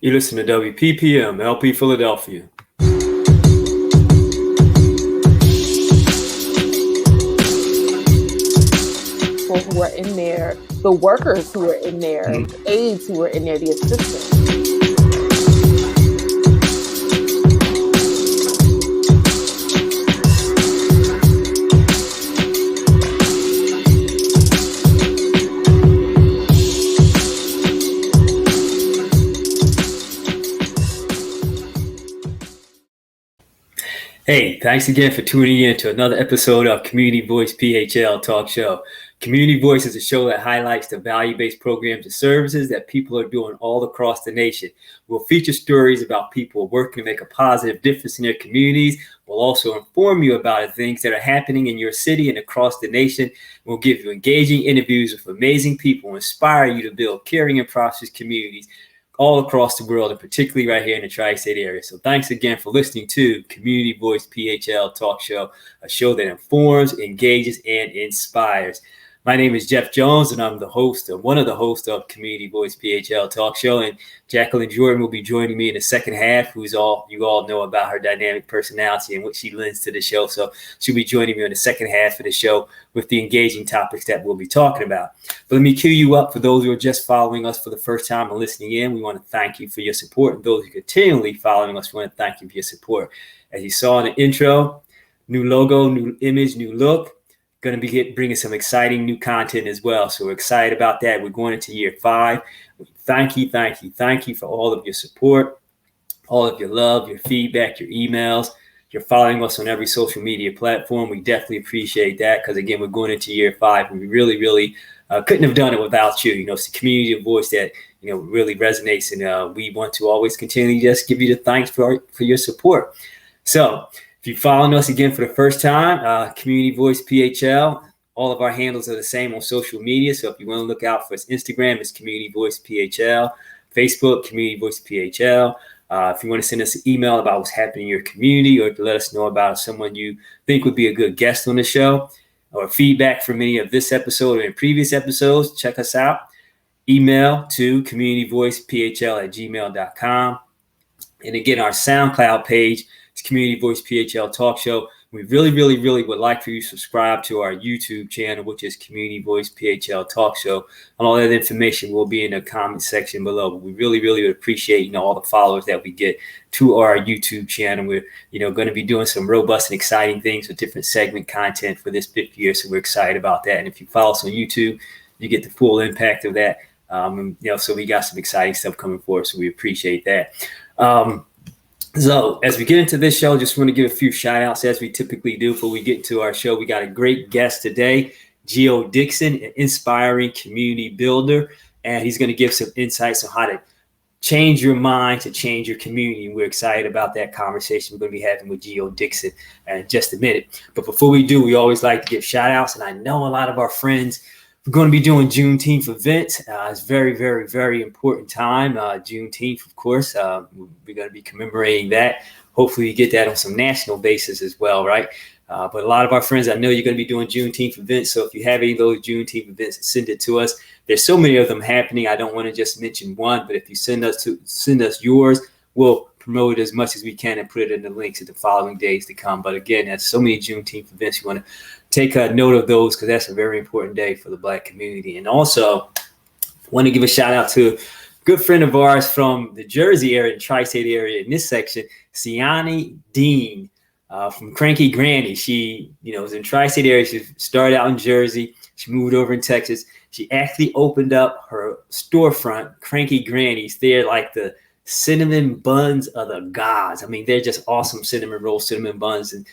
You listen to WPPM, LP Philadelphia. People who are in there, the workers who are in there, the aides who are in there, the assistants. Hey, thanks again for tuning in to another episode of Community Voice PHL Talk Show. Community Voice is a show that highlights the value-based programs and services that people are doing all across the nation. We'll feature stories about people working to make a positive difference in their communities. We'll also inform you about the things that are happening in your city and across the nation. We'll give you engaging interviews with amazing people, inspire you to build caring and prosperous communities all across the world, and particularly right here in the tri-state area. So thanks again for listening to Community Voice PHL Talk Show, a show that informs, engages, and inspires. My name is Jeff Jones, and I'm one of the hosts of Community Voice PHL Talk Show. And Jacqueline Jordan will be joining me in the second half, you all know about her dynamic personality and what she lends to the show. So she'll be joining me in the second half of the show with the engaging topics that we'll be talking about. But let me cue you up for those who are just following us for the first time and listening in. We want to thank you for your support. And those who are continually following us, we want to thank you for your support. As you saw in the intro, new logo, new image, new look. Going to be bringing some exciting new content as well. So we're excited about that. We're going into year 5. Thank you for all of your support, all of your love, your feedback, your emails. You're following us on every social media platform. We definitely appreciate that because, again, we're going into year 5. And we really couldn't have done it without you. It's the community voice that, really resonates. And we want to always continue to just give you the thanks for your support. So if you're following us again for the first time, Community Voice PHL, all of our handles are the same on social media. So if you want to look out for us, Instagram, it's Community Voice PHL, Facebook, Community Voice PHL. If you want to send us an email about what's happening in your community or to let us know about someone you think would be a good guest on the show or feedback from any of this episode or in previous episodes, check us out. Email to communityvoicephl@gmail.com. And again, our SoundCloud page, Community Voice PHL Talk Show. We really would like for you to subscribe to our YouTube channel, which is Community Voice PHL Talk Show. And all that information will be in the comment section below. But we really would appreciate, all the followers that we get to our YouTube channel. We're, going to be doing some robust and exciting things with different segment content for this 5th year. So we're excited about that. And if you follow us on YouTube, you get the full impact of that. So we got some exciting stuff coming for us. So we appreciate that. So as we get into this show, just want to give a few shout outs as we typically do before we get into our show. We got a great guest today, Geo Dixon, an inspiring community builder, and he's going to give some insights on how to change your mind to change your community. And we're excited about that conversation we're going to be having with Geo Dixon in just a minute. But before we do, we always like to give shout outs. And I know a lot of our friends, we're going to be doing Juneteenth events. It's very important time. Juneteenth, of course, we're going to be commemorating that. Hopefully you get that on some national basis as well, right? But a lot of our friends, I know you're going to be doing Juneteenth events. So if you have any of those Juneteenth events, send it to us. There's so many of them happening. I don't want to just mention one, but if you send us yours, we'll promote it as much as we can and put it in the links in the following days to come. But again, there's so many Juneteenth events. You want to take a note of those because that's a very important day for the Black community. And also want to give a shout out to a good friend of ours from the Jersey area, the tri-state area in this section, Siani Dean from Cranky Grannys. She, was in tri-state area. She started out in Jersey. She moved over in Texas. She actually opened up her storefront, Cranky Grannys. They're like the cinnamon buns of the gods. I mean, they're just awesome cinnamon rolls, cinnamon buns, and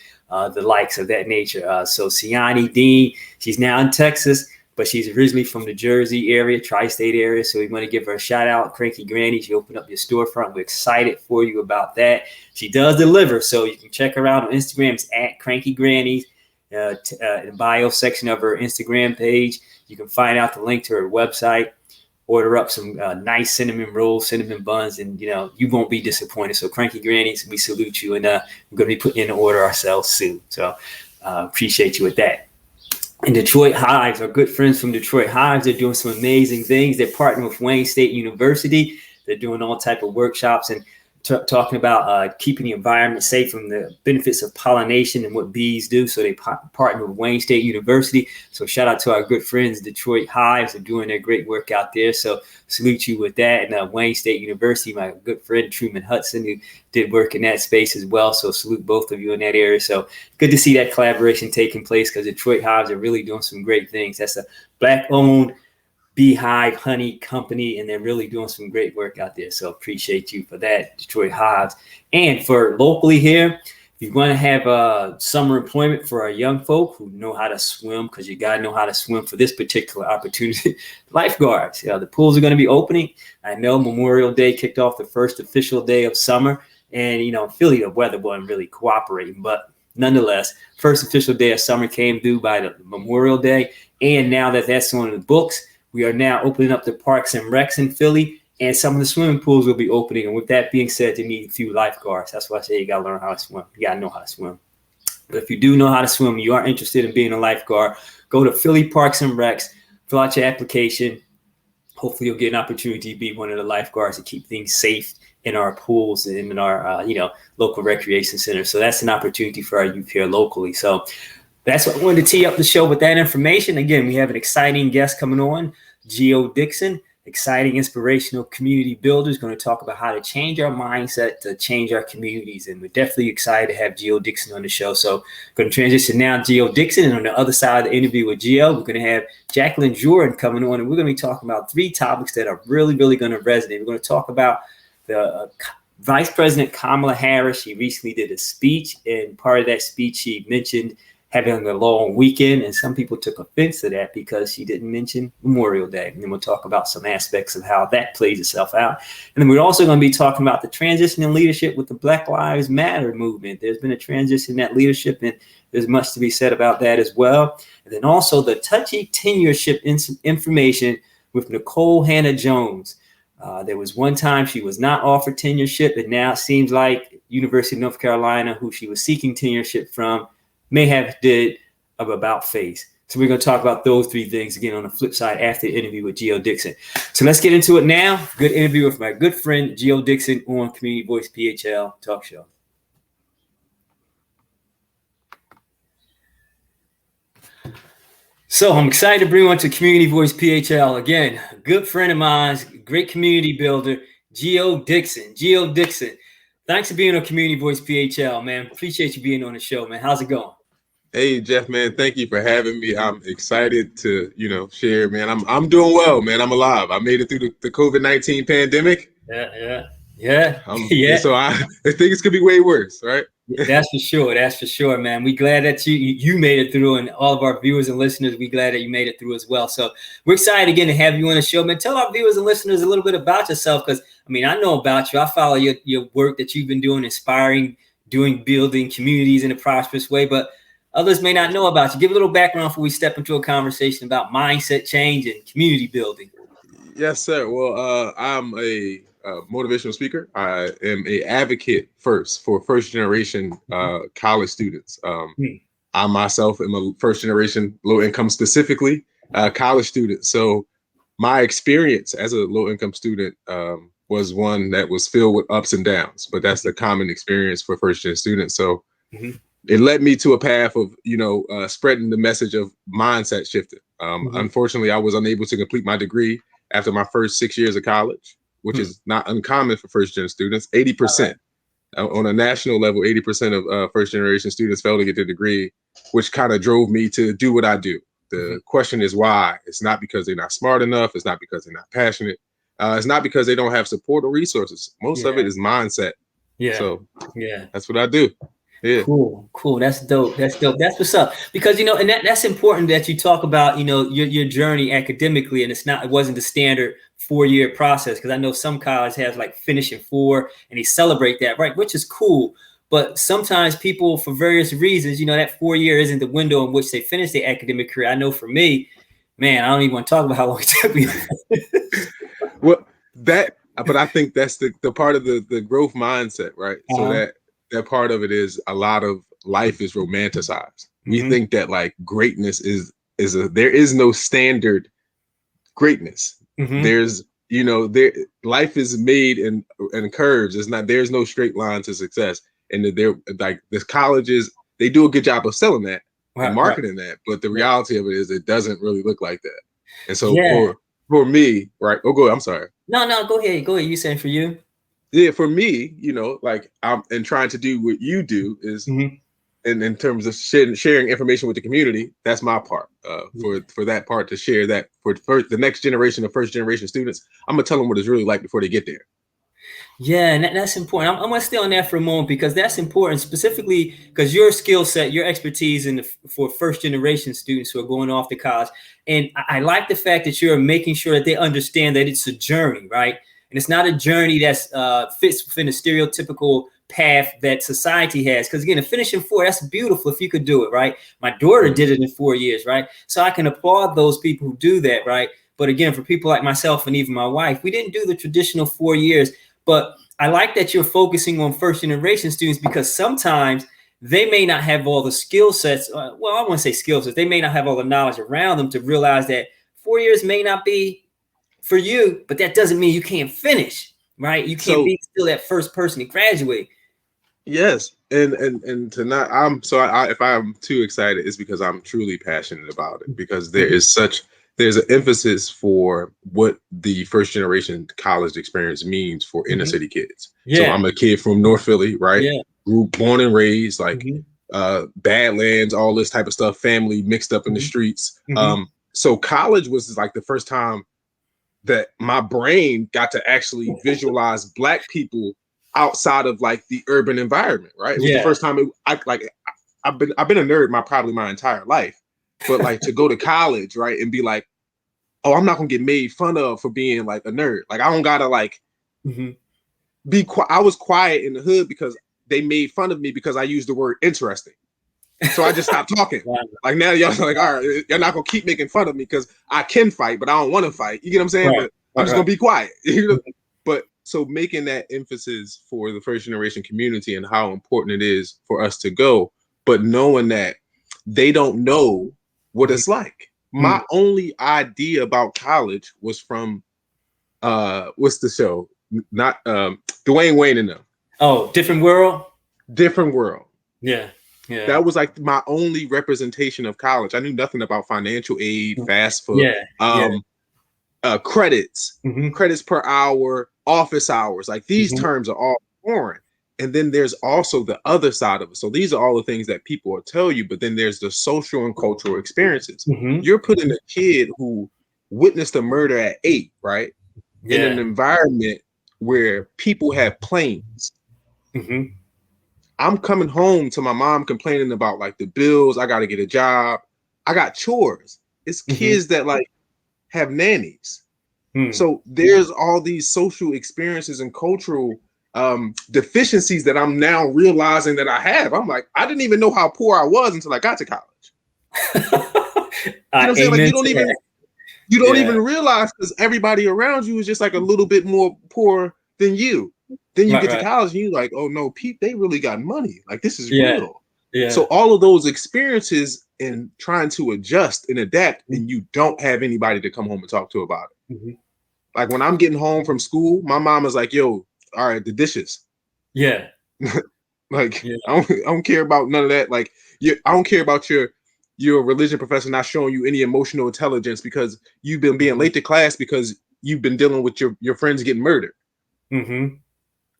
the likes of that nature. So Siani Dean, she's now in Texas, but she's originally from the Jersey area, tri-state area. So we want to give her a shout out, Cranky Grannys. She opened up your storefront. We're excited for you about that. She does deliver, so you can check her out on Instagram. It's at Cranky Grannys. In the bio section of her Instagram page, you can find out the link to her website. Order up some nice cinnamon rolls, cinnamon buns, and you won't be disappointed. So Cranky Grannys, we salute you, and we're going to be putting in an order ourselves soon. So appreciate you with that. And Detroit Hives, our good friends from Detroit Hives, they're doing some amazing things. They're partnering with Wayne State University. They're doing all type of workshops and talking about keeping the environment safe from the benefits of pollination and what bees do. So they partner with Wayne State University. So shout out to our good friends, Detroit Hives. They're doing their great work out there. So salute you with that. And Wayne State University, my good friend Truman Hudson, who did work in that space as well. So salute both of you in that area. So good to see that collaboration taking place, because Detroit Hives are really doing some great things. That's a Black-owned beehive honey company, and they're really doing some great work out there. So appreciate you for that, Detroit Hives. And for locally here, if you want to have summer employment for our young folk who know how to swim, because you got to know how to swim for this particular opportunity, lifeguards. The pools are going to be opening. I know Memorial Day kicked off the first official day of summer, and Philly, the weather wasn't really cooperating, but nonetheless, first official day of summer came due by the Memorial Day. And now that that's on the books, we are now opening up the parks and recs in Philly, and some of the swimming pools will be opening. And with that being said, you need a few lifeguards. That's why I say you got to learn how to swim. You got to know how to swim. But if you do know how to swim, you are interested in being a lifeguard, go to Philly Parks and Recs, fill out your application. Hopefully you'll get an opportunity to be one of the lifeguards to keep things safe in our pools and in our, local recreation centers. So that's an opportunity for our youth here locally. So that's what I wanted to tee up the show with that information. Again, we have an exciting guest coming on, Geo Dixon, exciting, inspirational community builder, is going to talk about how to change our mindset to change our communities. And we're definitely excited to have Geo Dixon on the show. So going to transition now to Geo Dixon. And on the other side of the interview with Geo, we're going to have Jacqueline Jordan coming on. And we're going to be talking about 3 topics that are really, really going to resonate. We're going to talk about the Vice President Kamala Harris. She recently did a speech. And part of that speech, she mentioned having a long weekend, and some people took offense to that because she didn't mention Memorial Day. And then we'll talk about some aspects of how that plays itself out. And then we're also going to be talking about the transition in leadership with the Black Lives Matter movement. There's been a transition in that leadership, and there's much to be said about that as well. And then also the touchy tenureship information with Nicole Hannah-Jones. There was one time she was not offered tenureship, and now it seems like University of North Carolina, who she was seeking tenureship from, may have did of about face. So we're going to talk about those 3 things again on the flip side after the interview with Geo Dixon. So let's get into it now. Good interview with my good friend Geo Dixon on Community Voice PHL Talk Show. So I'm excited to bring on to Community Voice PHL again, a good friend of mine, great community builder, Geo Dixon. Geo Dixon, thanks for being on Community Voice PHL, man. Appreciate you being on the show, man. How's it going? Hey, Jeff, man, thank you for having me. I'm excited to, share, man. I'm doing well, man. I'm alive. I made it through the COVID-19 pandemic. Yeah. So I think it's gonna be way worse, right? That's for sure. That's for sure, man. We glad that you made it through, and all of our viewers and listeners, we glad that you made it through as well. So we're excited again to have you on the show, man. Tell our viewers and listeners a little bit about yourself, because I know about you. I follow your work that you've been doing, inspiring, building communities in a prosperous way, but others may not know about you. Give a little background before we step into a conversation about mindset change and community building. Yes, sir. Well, I'm a motivational speaker. I am an advocate for first generation college students. I myself am a first generation low income, specifically college student. So my experience as a low income student was one that was filled with ups and downs, but that's the common experience for first gen students. So it led me to a path of, spreading the message of mindset shifting. Unfortunately, I was unable to complete my degree after my first 6 years of college, which is not uncommon for first gen students. 80% on a national level, 80% of first generation students fail to get their degree, which kind of drove me to do what I do. The question is why. It's not because they're not smart enough. It's not because they're not passionate. It's not because they don't have support or resources. Most of it is mindset. So that's what I do. Yeah. Cool. That's dope. That's dope. That's what's up. Because, and that's important that you talk about, your journey academically, and it wasn't the standard 4-year process. Because I know some colleges have like finishing 4 and they celebrate that, right? Which is cool. But sometimes people, for various reasons, that 4-year isn't the window in which they finish their academic career. I know for me, man, I don't even want to talk about how long it took me. But I think that's the part of the growth mindset, right? So that part of it is a lot of life is romanticized. We think that like greatness there is no standard greatness. There's you know, life is made in curves. There's no straight line to success. And they're like, the colleges, they do a good job of selling that and marketing that, but the reality of it is it doesn't really look like that. And so for me, right? Oh, go ahead. I'm sorry. No, go ahead. Go ahead. You saying for you? Yeah, for me, you know, like I'm and trying to do what you do is in terms of sharing information with the community. That's my part. For that part to share that for the next generation of first generation students, I'm gonna tell them what it's really like before they get there. Yeah, and that's important. I'm gonna stay on that for a moment because that's important, specifically because your skill set, your expertise for first generation students who are going off to college. And I like the fact that you're making sure that they understand that it's a journey, right? And it's not a journey that's fits within a stereotypical path that society has. Because again, to finish in 4, that's beautiful if you could do it, right? My daughter did it in 4 years, right? So I can applaud those people who do that, right? But again, for people like myself and even my wife, we didn't do the traditional 4 years. But I like that you're focusing on first generation students because sometimes they may not have all the skill sets. Well, I want to say skill sets. They may not have all the knowledge around them to realize that 4 years may not be for you, but that doesn't mean you can't finish, right? You can't be still that first person to graduate. Yes. And to not, if I'm too excited, it's because I'm truly passionate about it, because there's an emphasis for what the first generation college experience means for inner city kids. Yeah. So I'm a kid from North Philly, right? Yeah. Born and raised, like Badlands, all this type of stuff, family mixed up in the streets. So college was like the first time that my brain got to actually visualize Black people outside of like the urban environment, right? It was the first time I've been a nerd probably my entire life, but like to go to college, right, and be like, oh, I'm not gonna get made fun of for being like a nerd. Like I don't gotta like be quiet. I was quiet in the hood because they made fun of me because I used the word interesting. So I just stopped talking. Like now y'all are like, all right, you're not gonna keep making fun of me because I can fight, but I don't want to fight. You get what I'm saying? But I'm just gonna be quiet. But so making that emphasis for the first generation community and how important it is for us to go, but knowing that they don't know what it's like. My only idea about college was from what's the show? Not Dwayne Wayne and them. Oh, Different World? Different World. Yeah. Yeah. That was like my only representation of college. I knew nothing about financial aid, FAFSA, credits, credits per hour, office hours. Like these terms are all foreign. And then there's also the other side of it. So these are all the things that people will tell you, but then there's the social and cultural experiences. You're putting a kid who witnessed a murder at 8, right? In an environment where people have planes. I'm coming home to my mom complaining about like the bills. I got to get a job. I got chores. It's kids that like have nannies. So there's all these social experiences and cultural deficiencies that I'm now realizing that I have. I'm like, I didn't even know how poor I was until I got to college. You know what I'm saying? Like you don't even realize because everybody around you is just like a little bit more poor than you. Then you get to college and you're like, oh no, they really got money. Like this is real. Yeah. So all of those experiences and trying to adjust and adapt, and you don't have anybody to come home and talk to about it. Like when I'm getting home from school, my mom is like, yo, all right, the dishes. Yeah. Like I don't care about none of that. Like I don't care about your religion professor not showing you any emotional intelligence because you've been being late to class because you've been dealing with your friends getting murdered.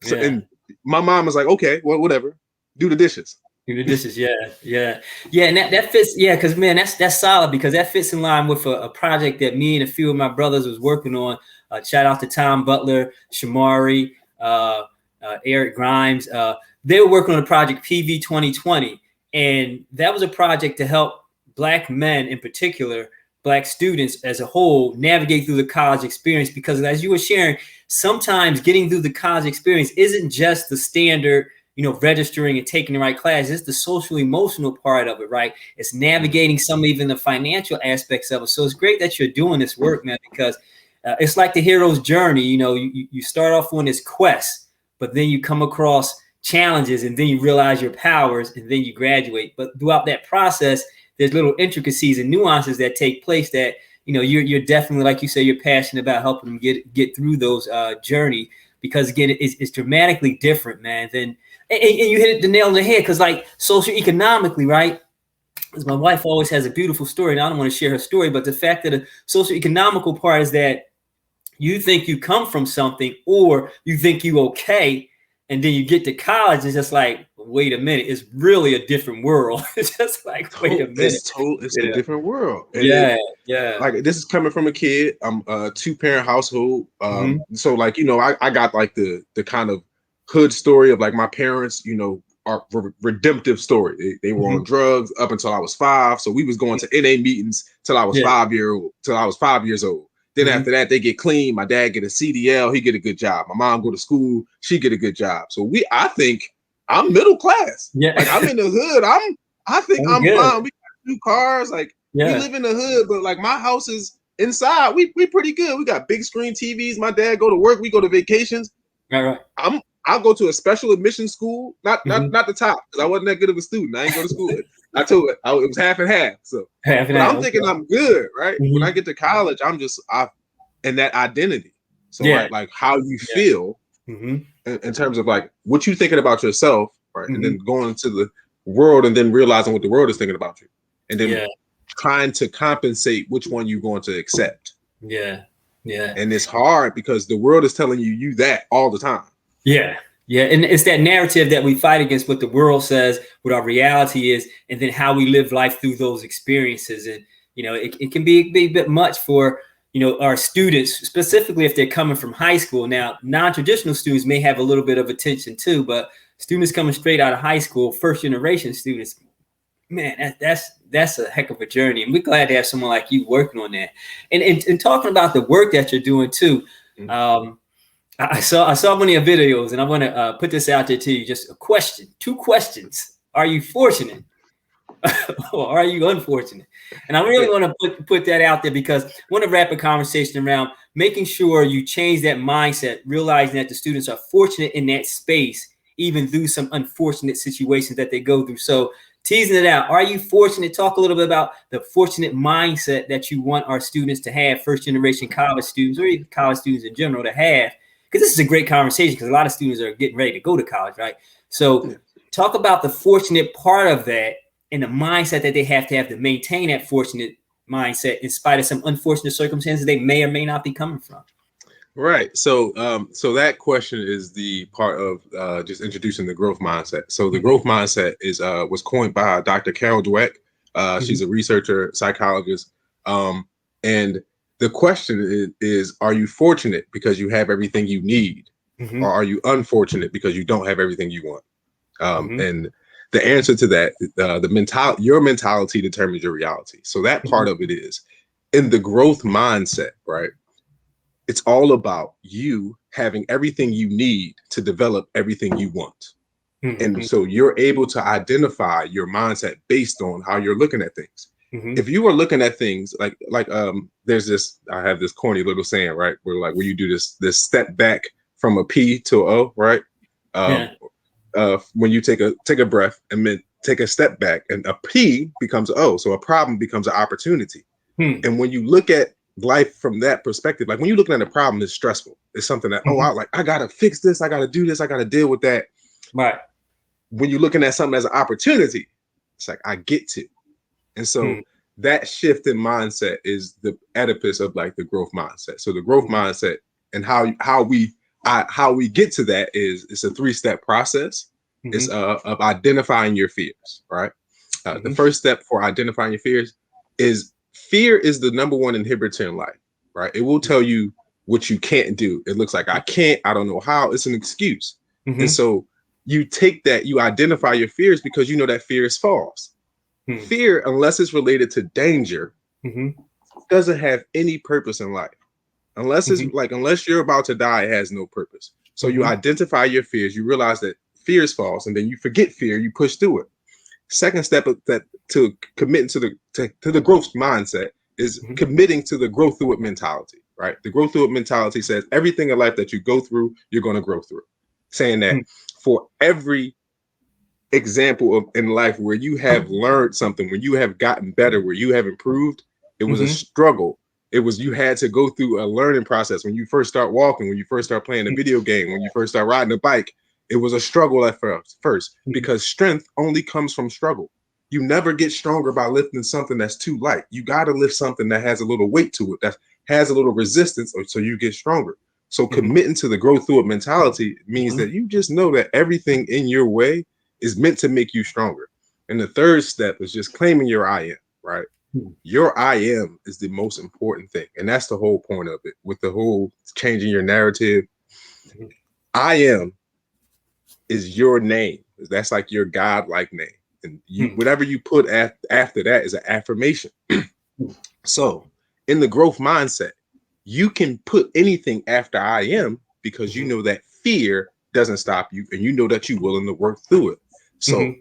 So and my mom is like, okay, well, whatever, do the dishes. Do the dishes, yeah, and that fits, because man, that's solid because that fits in line with a project that me and a few of my brothers was working on. Shout out to Tom Butler, Shamari, Eric Grimes. They were working on a project PV 2020, and that was a project to help Black men in particular, Black students as a whole, navigate through the college experience. Because as you were sharing, sometimes getting through the college experience isn't just the standard, registering and taking the right class. It's the social emotional part of it, right? It's navigating even the financial aspects of it. So it's great that you're doing this work, man, because it's like the hero's journey. You start off on this quest, but then you come across challenges and then you realize your powers and then you graduate. But throughout that process, there's little intricacies and nuances that take place that you're definitely, like you say, you're passionate about helping them get through those journey, because again, it's dramatically different, man. And you hit the nail on the head, because like socioeconomically, right? Because my wife always has a beautiful story, and I don't want to share her story, but the fact that the socioeconomical part is that you think you come from something, or you think you okay, and then you get to college, it's just like, wait a minute, it's really a different world. It's just like, wait a minute, it's a different world. And yeah. Like, this is coming from a kid. I'm a 2-parent household. So like, I got like the kind of hood story of like my parents, are redemptive story. They were on drugs up until I was 5. So we was going to NA meetings till I was 5 years old. Then after that, they get clean. My dad get a CDL. He get a good job. My mom go to school. She get a good job. So I think I'm middle class. Yeah. Like, I'm in the hood. I think I'm fine. We got 2 cars. Like, we live in the hood, but like my house is inside. We pretty good. We got big screen TVs. My dad go to work. We go to vacations. Right. I'll go to a special admission school. Not the top, because I wasn't that good of a student. I ain't go to school. I told it was half and half. So I'm thinking I'm good, right? When I get to college, in that identity. So like how you feel in terms of like what you thinking about yourself, right? And then going into the world, and then realizing what the world is thinking about you, and then trying to compensate which one you're going to accept. Yeah. And it's hard because the world is telling you that all the time. Yeah. And it's that narrative that we fight against, what the world says, what our reality is, and then how we live life through those experiences. And, it can be a bit much for, our students, specifically if they're coming from high school. Now, non-traditional students may have a little bit of attention too, but students coming straight out of high school, first generation students, man, that's a heck of a journey. And we're glad to have someone like you working on that. And talking about the work that you're doing too. I saw one of your videos, and I want to put this out there to you. Just a question, 2 questions. Are you fortunate or are you unfortunate? And I really want to put that out there, because I want to wrap a conversation around making sure you change that mindset, realizing that the students are fortunate in that space, even through some unfortunate situations that they go through. So teasing it out, are you fortunate? Talk a little bit about the fortunate mindset that you want our students to have, first generation college students, or even college students in general, to have. Because this is a great conversation, because a lot of students are getting ready to go to college, right? So talk about the fortunate part of that, and the mindset that they have to maintain that fortunate mindset in spite of some unfortunate circumstances they may or may not be coming from. Right. So that question is the part of just introducing the growth mindset. So the growth mindset was coined by Dr. Carol Dweck. She's a researcher, psychologist. And the question is, are you fortunate because you have everything you need? Or are you unfortunate because you don't have everything you want? And the answer to that, your mentality determines your reality. So that part of it is, in the growth mindset, right? It's all about you having everything you need to develop everything you want. And so you're able to identify your mindset based on how you're looking at things. If you are looking at things like there's this, I have this corny little saying, right? Where you do this step back from a P to a O, right? When you take a breath and then take a step back, and a P becomes an O. So a problem becomes an opportunity. And when you look at life from that perspective, like when you're looking at a problem, it's stressful. It's something that, I got to fix this. I got to do this. I got to deal with that. Right. When you're looking at something as an opportunity, it's like, I get to. And so that shift in mindset is the edifice of like the growth mindset. So the growth mindset and how we get to that is, it's a 3-step process. It's of identifying your fears, right? The first step for identifying your fears is, fear is the number 1 inhibitor in life, right? It will tell you what you can't do. It looks like, I can't, I don't know how. It's an excuse. And so you take that, you identify your fears, because you know that fear is false. Fear, unless it's related to danger, doesn't have any purpose in life. Unless it's unless you're about to die, it has no purpose. So you identify your fears, you realize that fear is false, and then you forget fear, you push through it. Second step of that, to commit to the growth mindset, is committing to the growth through it mentality, right? The growth through it mentality says everything in life that you go through, you're going to grow through. Saying that for every example in life where you have learned something, where you have gotten better, where you have improved, it was a struggle you had to go through a learning process. When you first start walking, when you first start playing a video game, when you first start riding a bike, it was a struggle at first because strength only comes from struggle. You never get stronger by lifting something that's too light. You got to lift something that has a little weight to it, that has a little resistance, so you get stronger. So committing to the growth through it mentality means that you just know that everything in your way is meant to make you stronger. And the third step is just claiming your I am, right? Your I am is the most important thing. And that's the whole point of it, with the whole changing your narrative. I am is your name. That's like your God-like name. And whatever you put after that is an affirmation. So in the growth mindset, you can put anything after I am because you know that fear doesn't stop you and you know that you're willing to work through it. So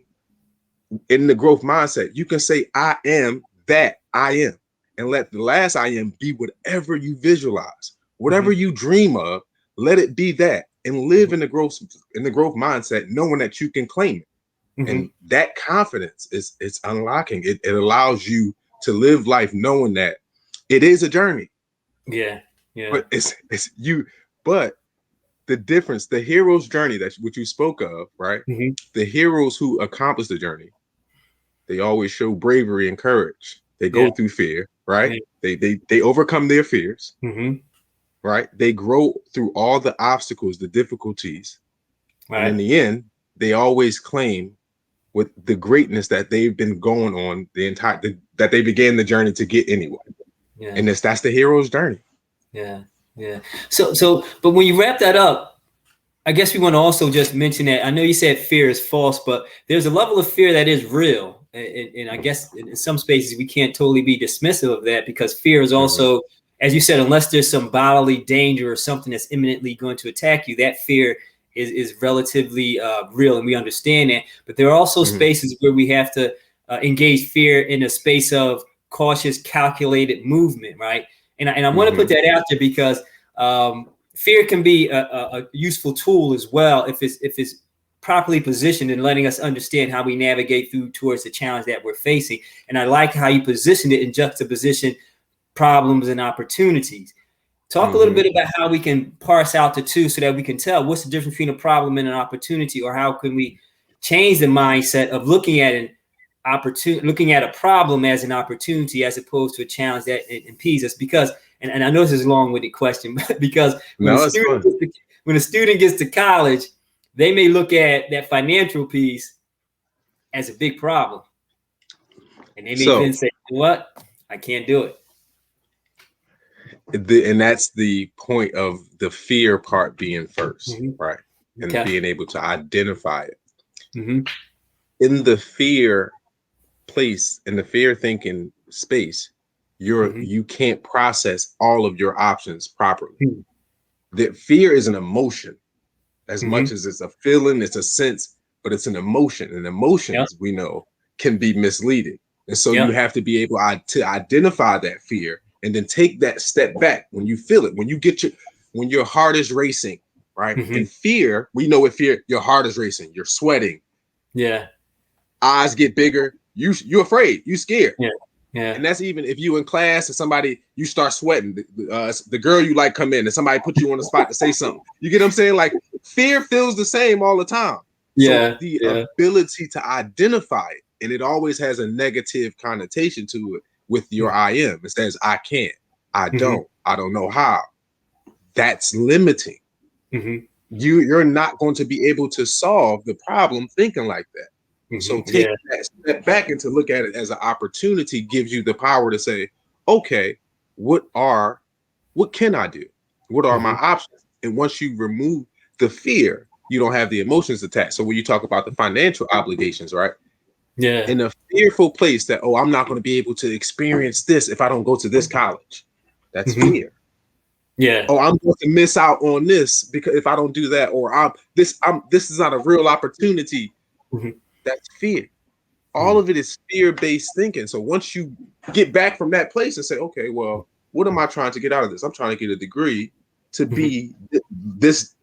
in the growth mindset, you can say, I am that I am, and let the last I am be whatever you visualize, whatever you dream of, let it be that, and live in the growth mindset, knowing that you can claim it. And that confidence it's unlocking. It allows you to live life knowing that it is a journey. Yeah. But it's you. But the difference, the hero's journey, that's what you spoke of, right? The heroes who accomplish the journey, they always show bravery and courage. They go through fear, right? They overcome their fears, right? They grow through all the obstacles, the difficulties, and in the end, they always claim with the greatness that they've been going on that they began the journey to get anyway. And that's the hero's journey. So, but when you wrap that up, I guess we want to also just mention that I know you said fear is false, but there's a level of fear that is real. And I guess in some spaces we can't totally be dismissive of that, because fear is also, as you said, unless there's some bodily danger or something that's imminently going to attack you, that fear is relatively real, and we understand that. But there are also spaces where we have to engage fear in a space of cautious, calculated movement, right? And I want to put that out there because fear can be a useful tool as well if it's properly positioned and letting us understand how we navigate towards the challenge that we're facing. And I like how you positioned it in juxtaposition problems and opportunities. Talk a little bit about how we can parse out the two so that we can tell what's the difference between a problem and an opportunity, or how can we change the mindset of looking at a problem as an opportunity as opposed to a challenge that impedes us. Because, and I know this is a long-winded question, but because when a student gets to college, they may look at that financial piece as a big problem. And they may then say, what? I can't do it. And that's the point of the fear part being first, right? And being able to identify it. In the fear place, in the fear thinking space, you can't process all of your options properly. That fear is an emotion as much as it's a feeling, it's a sense, but it's an emotion, and emotions we know can be misleading. And so you have to be able to identify that fear and then take that step back when you feel it, when your heart is racing, right? In fear, we know with fear, your heart is racing, you're sweating. Eyes get bigger, you're afraid, you're scared. And that's even if you in class and somebody, you start sweating, the girl you like come in and somebody put you on the spot to say something. You get what I'm saying? Like fear feels the same all the time. So the ability to identify it, and it always has a negative connotation to it with your I am. It says, I can't, I don't know how. That's limiting. You're not going to be able to solve the problem thinking like that. So take that step back and to look at it as an opportunity gives you the power to say, okay, what can I do? What are my options? And once you remove the fear, you don't have the emotions attached. So when you talk about the financial obligations, right? In a fearful place that, I'm not going to be able to experience this if I don't go to this college. That's fear. I'm going to miss out on this because if I don't do that, or this is not a real opportunity. That's fear. All of it is fear-based thinking. So once you get back from that place and say, okay, well, what am I trying to get out of this? I'm trying to get a degree to be this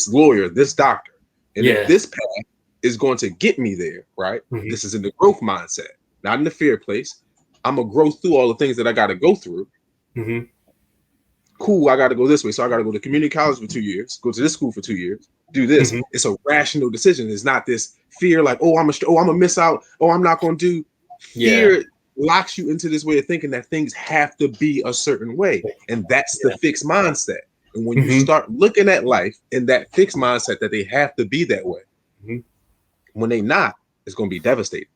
lawyer, this doctor. And if this path is going to get me there, right? This is in the growth mindset, not in the fear place. I'm going to grow through all the things that I got to go through. cool, I got to go this way. So I got to go to community college for 2 years, go to this school for 2 years, do this. It's a rational decision. It's not this fear like, I'm gonna miss out. Oh, I'm not going to do. Fear locks you into this way of thinking that things have to be a certain way. And that's the fixed mindset. And when you start looking at life in that fixed mindset that they have to be that way, when they not, it's going to be devastating.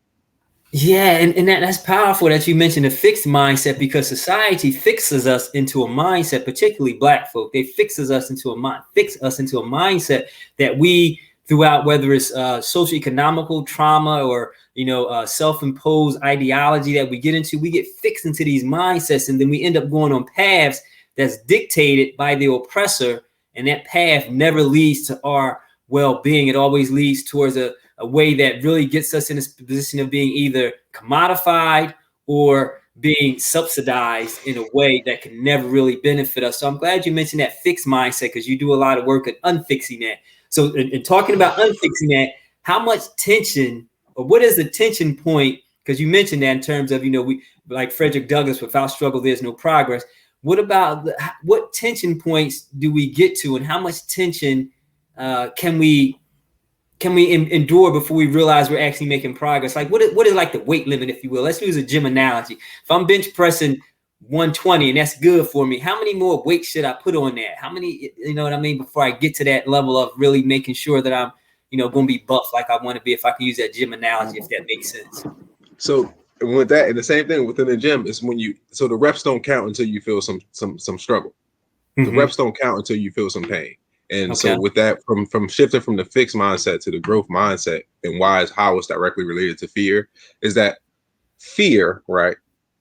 Yeah, and that's powerful that you mentioned the fixed mindset, because society fixes us into a mindset, particularly Black folk. They fix us into a mindset that we, throughout, whether it's socioeconomical trauma or self-imposed ideology that we get fixed into these mindsets, and then we end up going on paths that's dictated by the oppressor, and that path never leads to our well-being. It always leads towards a way that really gets us in a position of being either commodified or being subsidized in a way that can never really benefit us. So I'm glad you mentioned that fixed mindset, because you do a lot of work at unfixing that. So in talking about unfixing that, how much tension, or what is the tension point? Because you mentioned that in terms of, we, like Frederick Douglass, without struggle, there's no progress. What about what tension points do we get to, and how much tension can we endure before we realize we're actually making progress? Like what is like the weight limit, if you will? Let's use a gym analogy. If I'm bench pressing 120 and that's good for me, how many more weights should I put on that? How many, before I get to that level of really making sure that I'm, going to be buff like I want to be, if I can use that gym analogy, if that makes sense. So with that, and the same thing within the gym is so the reps don't count until you feel some struggle. The reps don't count until you feel some pain. And so with that, from shifting from the fixed mindset to the growth mindset, and how it's directly related to fear, is that fear, right,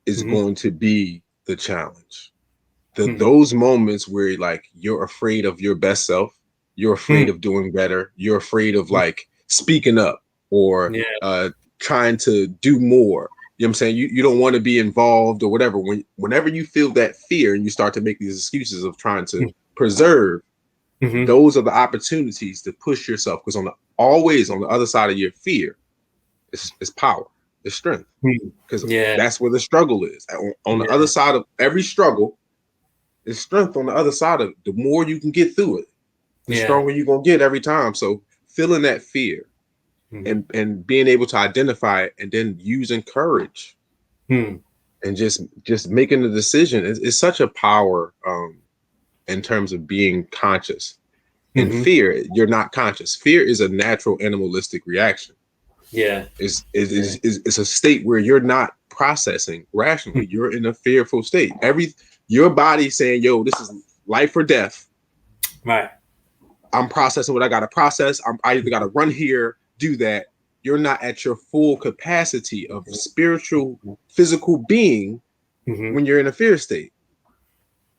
is going to be the challenge. Those moments where like you're afraid of your best self, you're afraid of doing better, you're afraid of like speaking up or trying to do more. You know what I'm saying? You don't want to be involved or whatever. Whenever you feel that fear and you start to make these excuses of trying to preserve, those are the opportunities to push yourself. Because always on the other side of your fear is power, it's strength. Because that's where the struggle is. On the other side of every struggle is strength. On the other side of it, the more you can get through it, the stronger you're gonna get every time. So feeling that fear and being able to identify it, and then using courage and just making the decision is such a power in terms of being conscious. In fear, you're not conscious. Fear is a natural animalistic reaction. It's a state where you're not processing rationally. You're in a fearful state. Your body saying, yo, this is life or death. Right. I'm processing what I got to process. I either got to run here, do that. You're not at your full capacity of spiritual, physical being when you're in a fear state.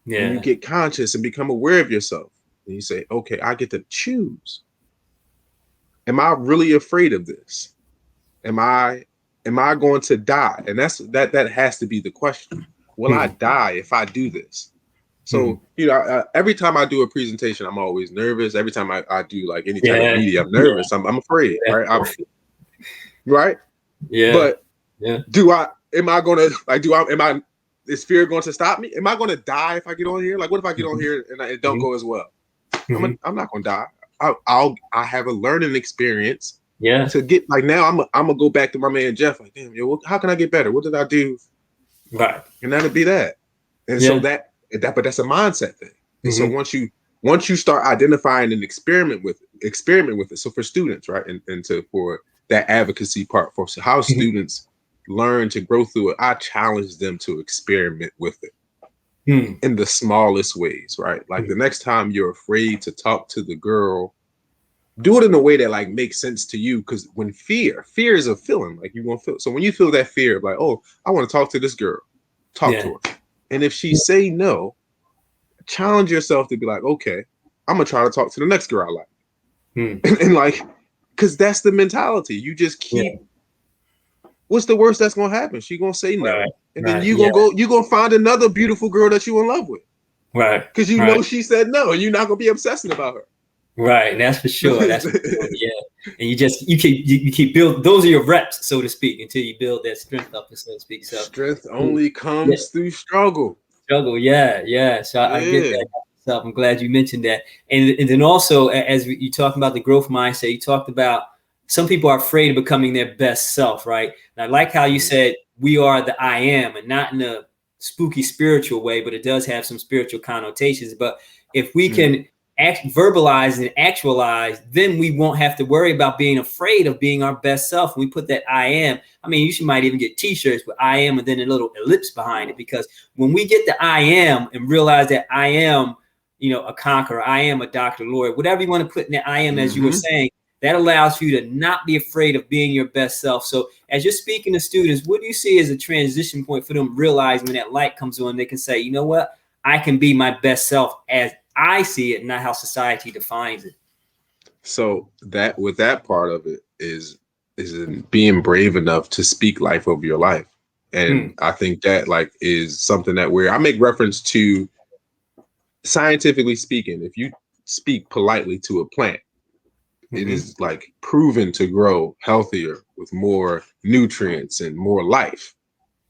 When you get conscious and become aware of yourself, and you say, okay, I get to choose. Am I really afraid of this? Am I going to die? And that has to be the question. Will I die if I do this? So, every time I do a presentation, I'm always nervous. Every time I do like any type of media, I'm nervous. I'm afraid, right? Right? Yeah. But is fear going to stop me? Am I going to die if I get on here? Like, what if I get on here and it don't go as well? I'm not going to die. I have a learning experience. To get like now, I'm gonna go back to my man Jeff. Like, damn, yo, how can I get better? What did I do? Right. And that'd be that. And so but that's a mindset thing. And so once you start identifying and experiment with it. So for students, right, and for that advocacy part, for how students learn to grow through it, I challenge them to experiment with it in the smallest ways, right? Like the next time you're afraid to talk to the girl, do it in a way that like makes sense to you. Because when fear is a feeling, like you won't feel. So when you feel that fear of like, oh, I want to talk to this girl, talk to her. And if she say no, challenge yourself to be like, okay, I'm gonna try to talk to the next girl I like. And like, because that's the mentality. You just keep. What's the worst that's gonna happen? She gonna say no, and then you gonna find another beautiful girl that you in love with, right? Because you know she said no, and you're not gonna be obsessing about her, right? That's for sure. That's for sure. And you keep build. Those are your reps, so to speak, until you build that strength up, so to speak. So strength only comes through struggle. struggle. Yeah. So I get that. So I'm glad you mentioned that. And then also, as you talking about the growth mindset, you talked about some people are afraid of becoming their best self, right? And I like how you said we are the I am, and not in a spooky spiritual way, but it does have some spiritual connotations. But if we can verbalize and actualize, then we won't have to worry about being afraid of being our best self. We put that I am. I mean, might even get t-shirts with I am and then a little ellipse behind it, because when we get the I am and realize that I am, a conqueror, I am a doctor, lawyer, whatever you want to put in that I am, as you were saying, that allows you to not be afraid of being your best self. So as you're speaking to students, what do you see as a transition point for them realizing when that light comes on, they can say, you know what, I can be my best self as I see it, not how society defines it. So that part of it is in being brave enough to speak life over your life. And I think that is something that I make reference to, scientifically speaking. If you speak politely to a plant, it is proven to grow healthier with more nutrients and more life.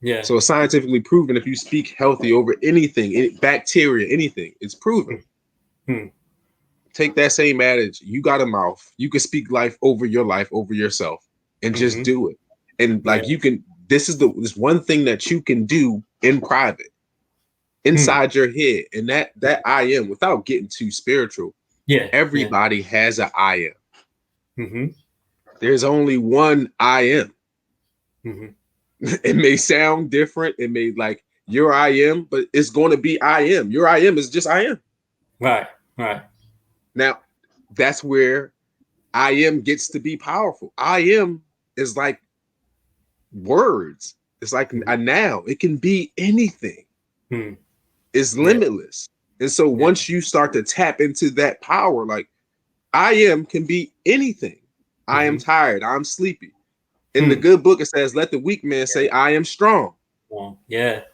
Yeah. So it's scientifically proven, if you speak healthy over anything, bacteria, anything, it's proven. Take that same adage. You got a mouth. You can speak life over yourself, and just do it. And you can. This is one thing that you can do in private, inside your head, and that I am, without getting too spiritual. Yeah. Everybody has an I am. There's only one I am. It may sound different. It may your I am, but it's going to be I am. Your I am is just I am. Right. Now, that's where I am gets to be powerful. I am is like words. It's like a noun. It can be anything. It's limitless. And so once you start to tap into that power, I am can be anything. I am tired. I'm sleepy. In the good book, it says, let the weak man say, I am strong. I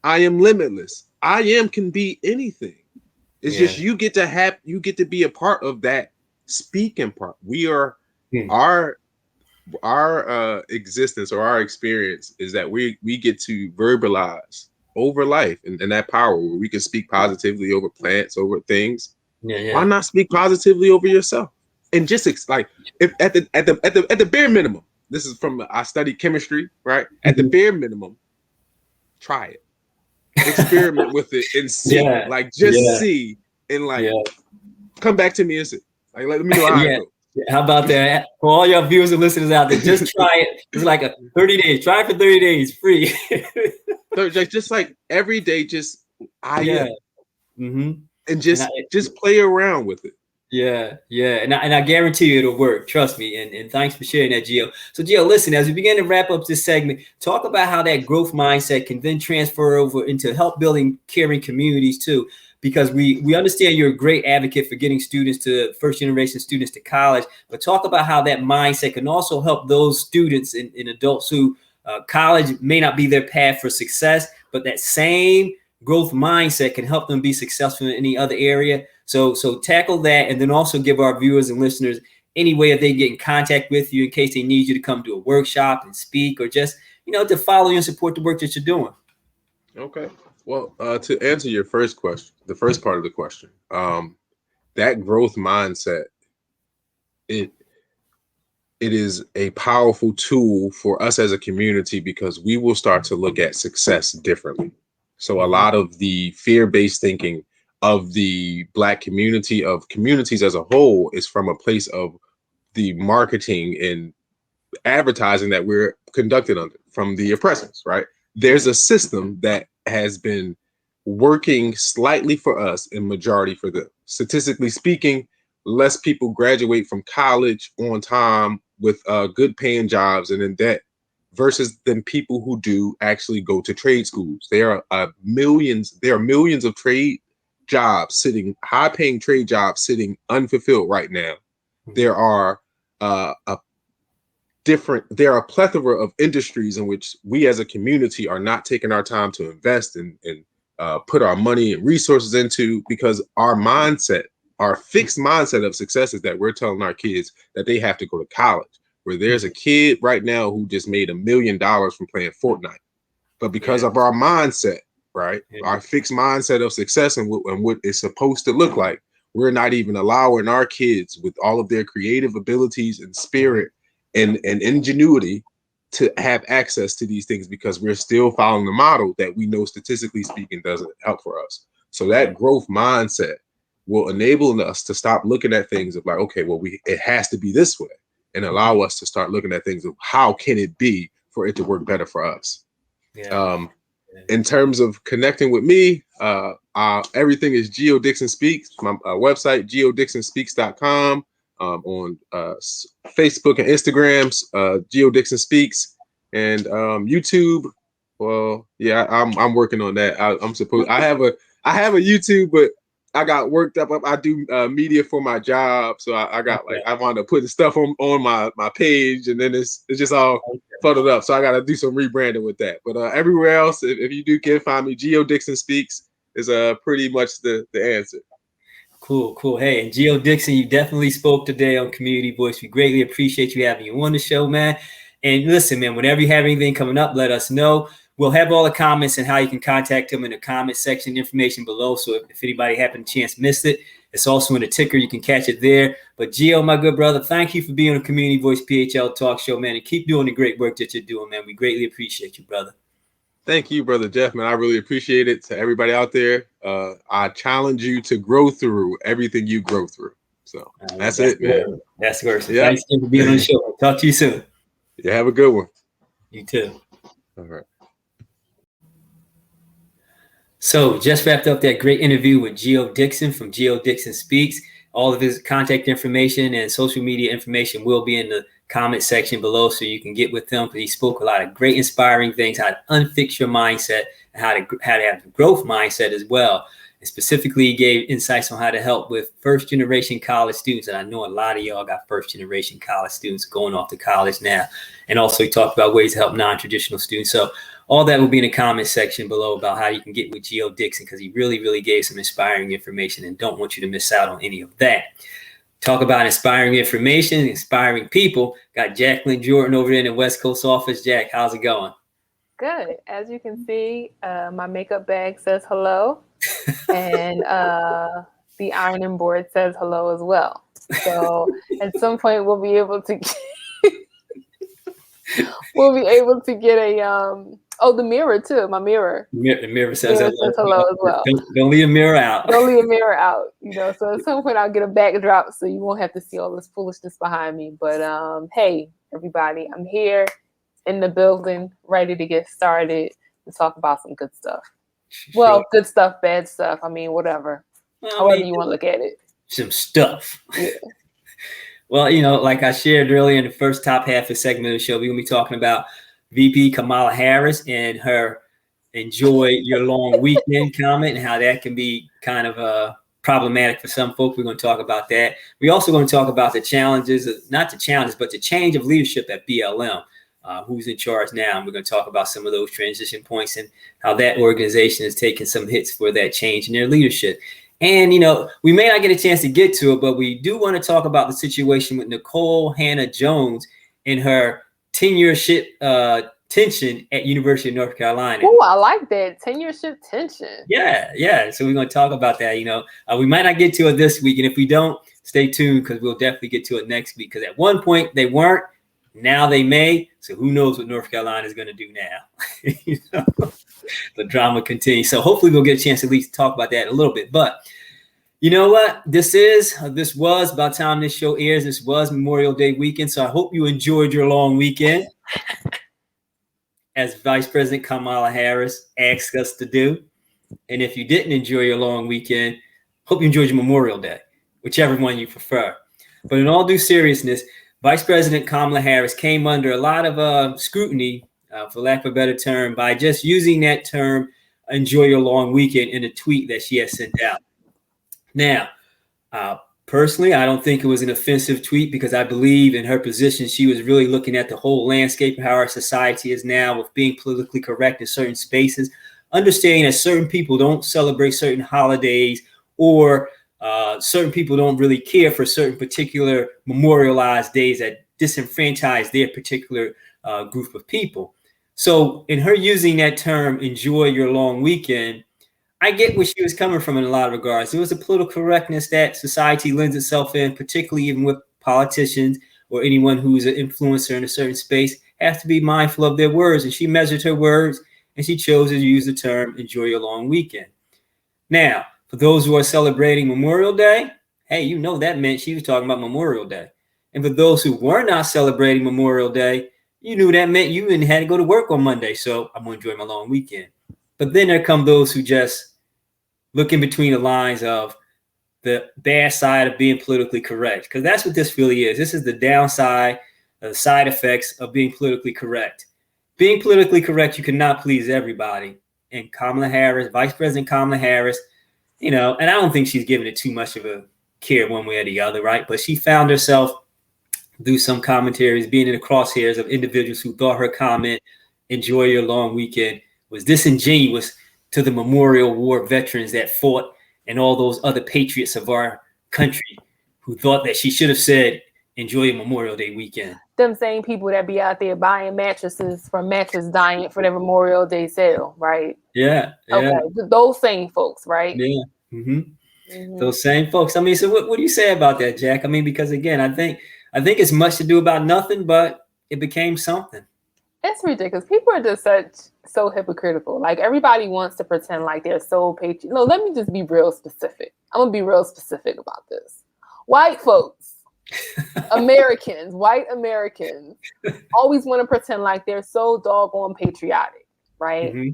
am limitless. I am can be anything. It's just you get to be a part of that speaking part. We are our existence, or our experience, is that we get to verbalize over life and that power where we can speak positively over plants, over things. Why not speak positively over yourself? And just if at the bare minimum, this is from, I studied chemistry, right? At the bare minimum, try it. Experiment with it and see, see, and come back to me and say, let me know how it goes. How about that? For all your viewers and listeners out there, just try it. It's like a 30 days. Try it for 30 days, free. So just every day, just am. And just play around with it. Yeah. And I guarantee you it'll work. Trust me. And thanks for sharing that, Geo. So, Geo, listen, as we begin to wrap up this segment, talk about how that growth mindset can then transfer over into help building caring communities too. Because we understand you're a great advocate for getting first generation students to college, but talk about how that mindset can also help those students and adults who college may not be their path for success, but that same growth mindset can help them be successful in any other area. So tackle that, and then also give our viewers and listeners any way that they get in contact with you in case they need you to come to a workshop and speak, or just, to follow you and support the work that you're doing. Okay. Well, to answer your first question, the first part of the question, that growth mindset, it is a powerful tool for us as a community, because we will start to look at success differently. So a lot of the fear-based thinking of the Black community, of communities as a whole, is from a place of the marketing and advertising that we're conducted under from the oppressors, right? There's a system that has been working slightly for us and majority for them. Statistically speaking, less people graduate from college on time with good paying jobs and in debt versus than people who do actually go to trade schools. There are millions of trade jobs sitting, high paying trade jobs sitting unfulfilled right now. There are a plethora of industries in which we as a community are not taking our time to invest and put our money and resources into, because our mindset, our fixed mindset of success is that we're telling our kids that they have to go to college. Where there's a kid right now who just made $1 million from playing Fortnite. but because of our mindset, right, our fixed mindset of success and what it's supposed to look like, we're not even allowing our kids with all of their creative abilities and spirit and ingenuity to have access to these things, because we're still following the model that we know statistically speaking doesn't help for us. So that growth mindset will enable us to stop looking at things of like, okay, well, it has to be this way, and allow us to start looking at things of how can it be for it to work better for us. In terms of connecting with me, everything is Geo Dixon Speaks. My website, geodixonspeaks.com. On Facebook and Instagrams, Geo Dixon Speaks, and YouTube. Well, yeah, I'm working on that. I have a YouTube, but I got worked up. I do media for my job, so I got I wound up putting stuff on my page, and then it's just all fuddled up. So I got to do some rebranding with that. But everywhere else, if you can find me, Geo Dixon Speaks is pretty much the answer. Cool. Hey, and Geo Dixon, you definitely spoke today on Community Voice. We greatly appreciate you having you on the show, man. And listen, man, whenever you have anything coming up, let us know. We'll have all the comments and how you can contact them in the comment section, information below. So if anybody happened to chance missed it, it's also in the ticker. You can catch it there. But Geo, my good brother, thank you for being on Community Voice PHL Talk Show, man. And keep doing the great work that you're doing, man. We greatly appreciate you, brother. Thank you, Brother Jeff, man. I really appreciate it. To everybody out there, I challenge you to grow through everything you grow through. So that's it, man. That's the So thanks for being on the show. Talk to you soon. Yeah, have a good one. You too. All right. So just wrapped up that great interview with Geo Dixon from Geo Dixon Speaks. All of his contact information and social media information will be in the comment section below, so you can get with him, because he spoke a lot of great inspiring things, how to unfix your mindset and how to have a growth mindset as well. And specifically, he gave insights on how to help with first generation college students. And I know a lot of y'all got first generation college students going off to college now. And also he talked about ways to help non-traditional students. So all that will be in the comment section below about how you can get with Geo Dixon, because he really gave some inspiring information, and don't want you to miss out on any of that. Talk about inspiring information, inspiring people. Got Jacqueline Jordan over there in the West Coast office. Jack, how's it going? Good. As you can see, my makeup bag says hello, and the ironing board says hello as well. So at some point we'll be able to get a the mirror too. My mirror. The mirror says hello as well. Don't leave a mirror out. Don't leave a mirror out. So at some point I'll get a backdrop so you won't have to see all this foolishness behind me. But hey, everybody, I'm here in the building, ready to get started to talk about some good stuff. Sure. Well, good stuff, bad stuff. I mean, whatever. However you want to look at it. Some stuff. Yeah. Well, like I shared earlier in the first top half of the segment of the show, we're going to be talking about VP Kamala Harris and her enjoy your long weekend comment, and how that can be kind of problematic for some folks. We're going to talk about that. We're also going to talk about the challenges, not the challenges, but the change of leadership at BLM. Who's in charge now? And we're going to talk about some of those transition points and how that organization has taken some hits for that change in their leadership. And, we may not get a chance to get to it, but we do want to talk about the situation with Nicole Hannah-Jones and her tenureship tension at University of North Carolina. Oh, I like that. Tenureship tension. Yeah. So we're going to talk about that. We might not get to it this week. And if we don't, stay tuned, because we'll definitely get to it next week. Because at one point they weren't. Now they may. So who knows what North Carolina is going to do now? The drama continues. So hopefully we'll get a chance to at least talk about that a little bit. But you know what? This was, by the time this show airs, this was Memorial Day weekend. So I hope you enjoyed your long weekend, as Vice President Kamala Harris asked us to do. And if you didn't enjoy your long weekend, hope you enjoyed your Memorial Day, whichever one you prefer. But in all due seriousness, Vice President Kamala Harris came under a lot of scrutiny, for lack of a better term, by just using that term, enjoy your long weekend, in a tweet that she has sent out. Now, personally, I don't think it was an offensive tweet, because I believe in her position, she was really looking at the whole landscape of how our society is now, with being politically correct in certain spaces, understanding that certain people don't celebrate certain holidays, or certain people don't really care for certain particular memorialized days that disenfranchise their particular group of people. So in her using that term, enjoy your long weekend, I get where she was coming from in a lot of regards. There was a political correctness that society lends itself in, particularly even with politicians or anyone who's an influencer in a certain space, have to be mindful of their words. And she measured her words and she chose to use the term enjoy your long weekend. Now, for those who are celebrating Memorial Day, hey, you know that meant she was talking about Memorial Day. And for those who were not celebrating Memorial Day, you knew that meant you had to go to work on Monday. So I'm going to enjoy my long weekend. But then there come those who just look in between the lines of the bad side of being politically correct, because that's what this really is. This is the downside, the side effects of being politically correct. Being politically correct, you cannot please everybody. And Kamala Harris, Vice President Kamala Harris, and I don't think she's giving it too much of a care one way or the other, right? But she found herself through some commentaries being in the crosshairs of individuals who thought her comment, enjoy your long weekend, was disingenuous to the Memorial War veterans that fought and all those other patriots of our country who thought that she should have said, enjoy your Memorial Day weekend. Them same people that be out there buying mattresses from Mattress Giant for their Memorial Day sale, right? Yeah. Okay, those same folks, right? Yeah. Mm-hmm. Those same folks. I mean, so what do you say about that, Jack? I mean, because again, I think it's much to do about nothing, but it became something. It's ridiculous. People are just so hypocritical. Like, everybody wants to pretend like they're so patriotic. No, let me just be real specific. I'm going to be real specific about this. White folks, white Americans always want to pretend like they're so doggone patriotic, right? Mm-hmm.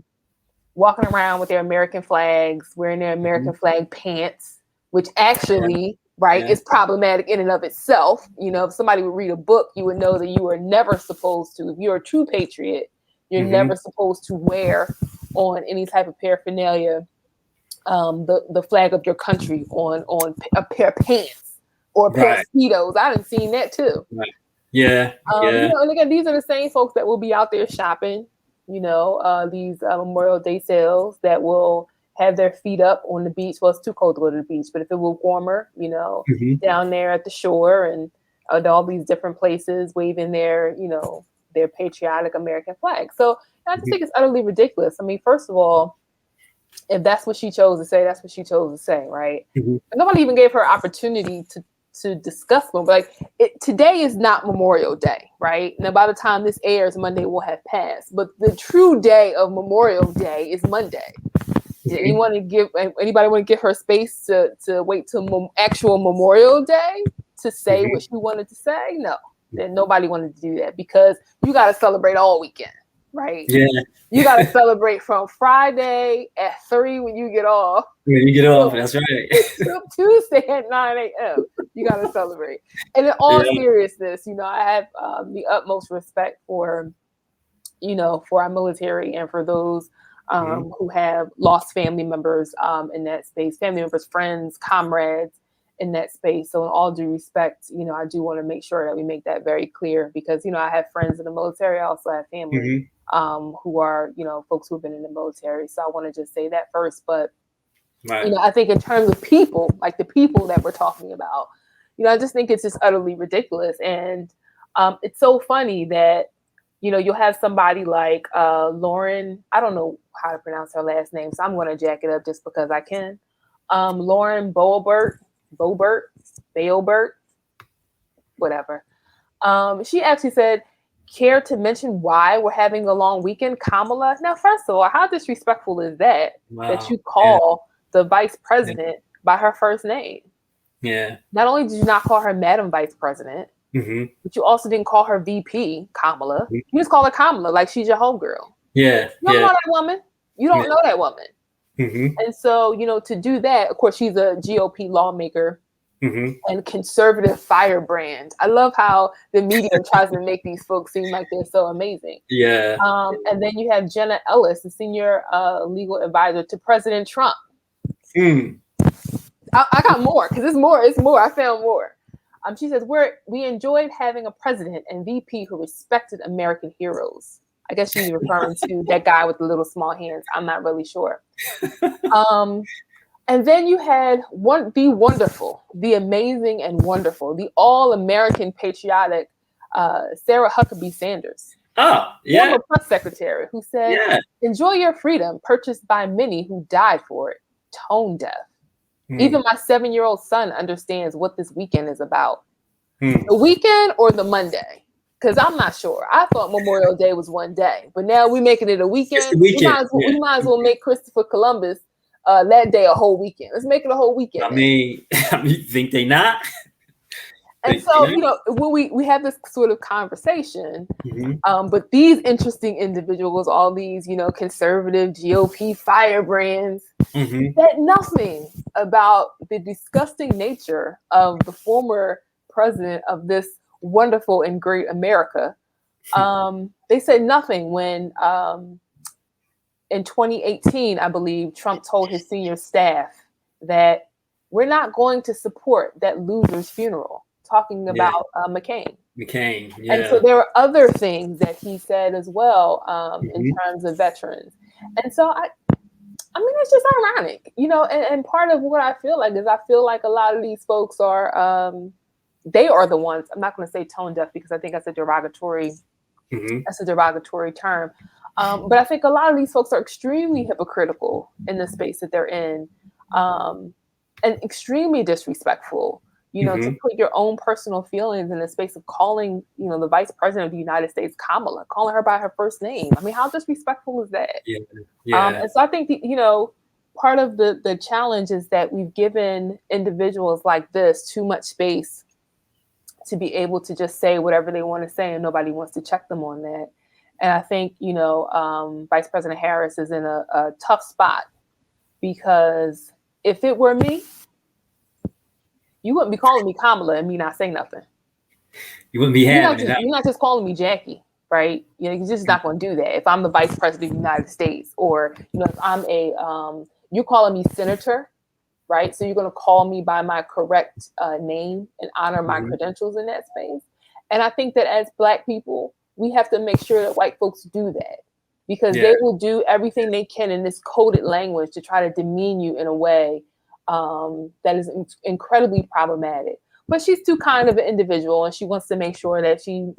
Walking around with their American flags, wearing their American flag pants, which actually... right, it's problematic in and of itself. If somebody would read a book, you would know that you are never supposed to, if you're a true patriot, you're never supposed to wear on any type of paraphernalia the flag of your country on a pair of pants or a pair of Speedos. I done seen that too. Right. Yeah. And again, these are the same folks that will be out there shopping, these Memorial Day sales that will have their feet up on the beach. Well, it's too cold to go to the beach, but if it were warmer, down there at the shore and all these different places waving their patriotic American flag. So I just think it's utterly ridiculous. I mean, first of all, if that's what she chose to say, that's what she chose to say, right? And nobody even gave her opportunity to discuss them. But today is not Memorial Day, right? Now, by the time this airs, Monday will have passed. But the true day of Memorial Day is Monday. Did anybody want to give her space to wait till actual Memorial Day to say what she wanted to say? No, then nobody wanted to do that, because you got to celebrate all weekend, right? Yeah, you got to celebrate from Friday at 3 when you get off. When you get off, that's right. Tuesday at 9 a.m. You got to celebrate. And in all seriousness, I have the utmost respect for our military and for those who have lost family members in that space, family members, friends, comrades in that space. So in all due respect, I do want to make sure that we make that very clear, because, I have friends in the military. I also have family who are, folks who've been in the military. So I want to just say that first. But, I think in terms of people, like the people that we're talking about, I just think it's just utterly ridiculous. And it's so funny that, you'll have somebody like Lauren, I don't know how to pronounce her last name, so I'm going to jack it up just because I can. Lauren Boebert, whatever. She actually said, care to mention why we're having a long weekend, Kamala? Now, first of all, how disrespectful is that, that you call the vice president by her first name? Yeah. Not only did you not call her Madam Vice President, but you also didn't call her VP Kamala. You just call her Kamala like she's your homegirl. Yeah. You don't know that woman. You don't know that woman. And so, to do that, of course, she's a GOP lawmaker and conservative firebrand. I love how the media tries to make these folks seem like they're so amazing. Yeah. And then you have Jenna Ellis, the senior legal advisor to President Trump. I got more, because it's more. I found more. She says, we enjoyed having a president and VP who respected American heroes. I guess she's referring to that guy with the little small hands. I'm not really sure. And then you had the wonderful, the amazing and wonderful, the all-American patriotic Sarah Huckabee Sanders. Oh, yeah. Former press secretary who said, enjoy your freedom purchased by many who died for it. Tone deaf. Even my 7-year-old son understands what this weekend is about. The weekend or the Monday? Because I'm not sure. I thought Memorial Day was one day, but now we're making it a weekend. It's the weekend. We might as well make Christopher Columbus that day a whole weekend. Let's make it a whole weekend. I mean, think they not? And so, you know, when we have this sort of conversation, but these interesting individuals, all these, you know, conservative GOP firebrands, said nothing about the disgusting nature of the former president of this wonderful and great America. They said nothing when in 2018, I believe, Trump told his senior staff that we're not going to support that loser's funeral, talking about McCain. Yeah. And so there were other things that he said as well in terms of veterans. And so I mean, it's just ironic, you know, and part of what I feel like is I feel like a lot of these folks are, they are the ones, I'm not going to say tone deaf because I think that's a derogatory term. But I think a lot of these folks are extremely hypocritical in the space that they're in, and extremely disrespectful, you know, to put your own personal feelings in the space of calling, you know, the vice president of the United States, Kamala, calling her by her first name. I mean, how disrespectful is that? And so I think, you know, part of the challenge is that we've given individuals like this too much space to be able to just say whatever they want to say, and nobody wants to check them on that. And I think, you know, Vice President Harris is in a tough spot, because if it were me, you wouldn't be calling me Kamala and me not say nothing. You wouldn't be having it. You're not just calling me Jacquie, right? You know, you're just not going to do that. If I'm the Vice President of the United States, or, you know, if I'm you're calling me Senator, right? So you're going to call me by my correct name and honor my credentials in that space. And I think that as Black people, we have to make sure that white folks do that, because they will do everything they can in this coded language to try to demean you in a way that is incredibly problematic. But she's too kind of an individual, and she wants to make sure that she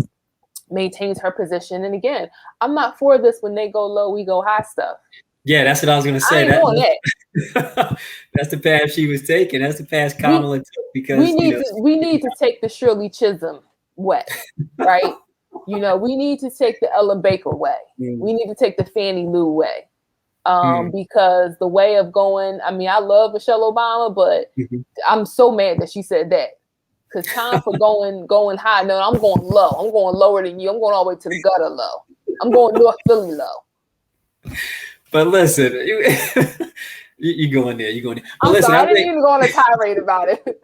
maintains her position. And again, I'm not for this when they go low, we go high stuff. Yeah, that's what I was going to say. I ain't doing that. That's the path she was taking. That's the path Kamala took, because we need to take the Shirley Chisholm way, right? You know, we need to take the Ella Baker way. We need to take the Fannie Lou way. Because the way of going, I mean, I love Michelle Obama, but I'm so mad that she said that. Because time for going high. No, I'm going low. I'm going lower than you. I'm going all the way to the gutter low. I'm going North Philly low. But listen, you going there. You're going there. But listen, I didn't even go on a tirade about it.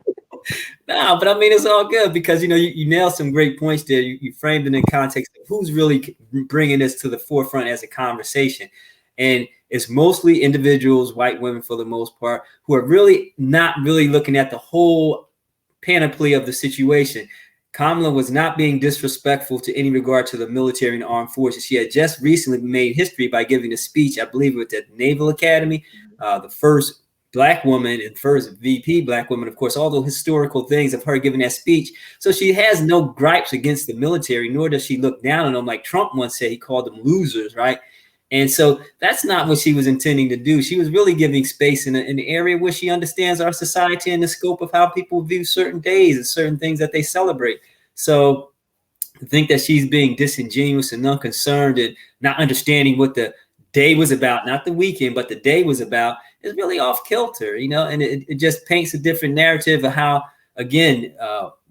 No, but I mean, it's all good, because, you know, you nailed some great points there. You framed it in context of who's really bringing this to the forefront as a conversation. And it's mostly individuals, white women for the most part, who are really not really looking at the whole panoply of the situation. Kamala was not being disrespectful to any regard to the military and armed forces. She had just recently made history by giving a speech, I believe it was at the Naval Academy, the first Black woman and first VP Black woman, of course, all the historical things of her giving that speech. So she has no gripes against the military, nor does she look down on them like Trump once said. He called them losers, right? And so that's not what she was intending to do. She was really giving space in an area where she understands our society and the scope of how people view certain days and certain things that they celebrate. So to think that she's being disingenuous and unconcerned and not understanding what the day was about, not the weekend, but the day was about, is really off kilter, you know, and it just paints a different narrative of how, again,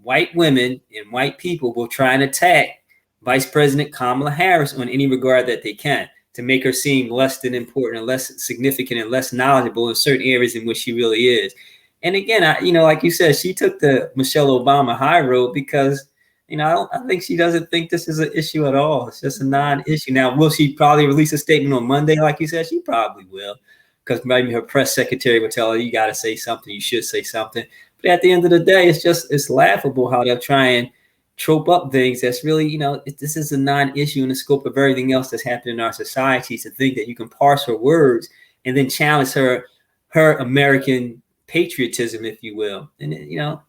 white women and white people will try and attack Vice President Kamala Harris on any regard that they can, to make her seem less than important and less significant and less knowledgeable in certain areas in which she really is. And again, like you said, she took the Michelle Obama high road because, you know, I think she doesn't think this is an issue at all. It's just a non-issue. Now, will she probably release a statement on Monday, like you said? She probably will, because maybe her press secretary would tell her, you got to say something, you should say something. But at the end of the day, it's laughable how they'll try and trope up things that's really, you know, this is a non-issue in the scope of everything else that's happening in our society, to think that you can parse her words and then challenge her American patriotism, if you will. And, you know,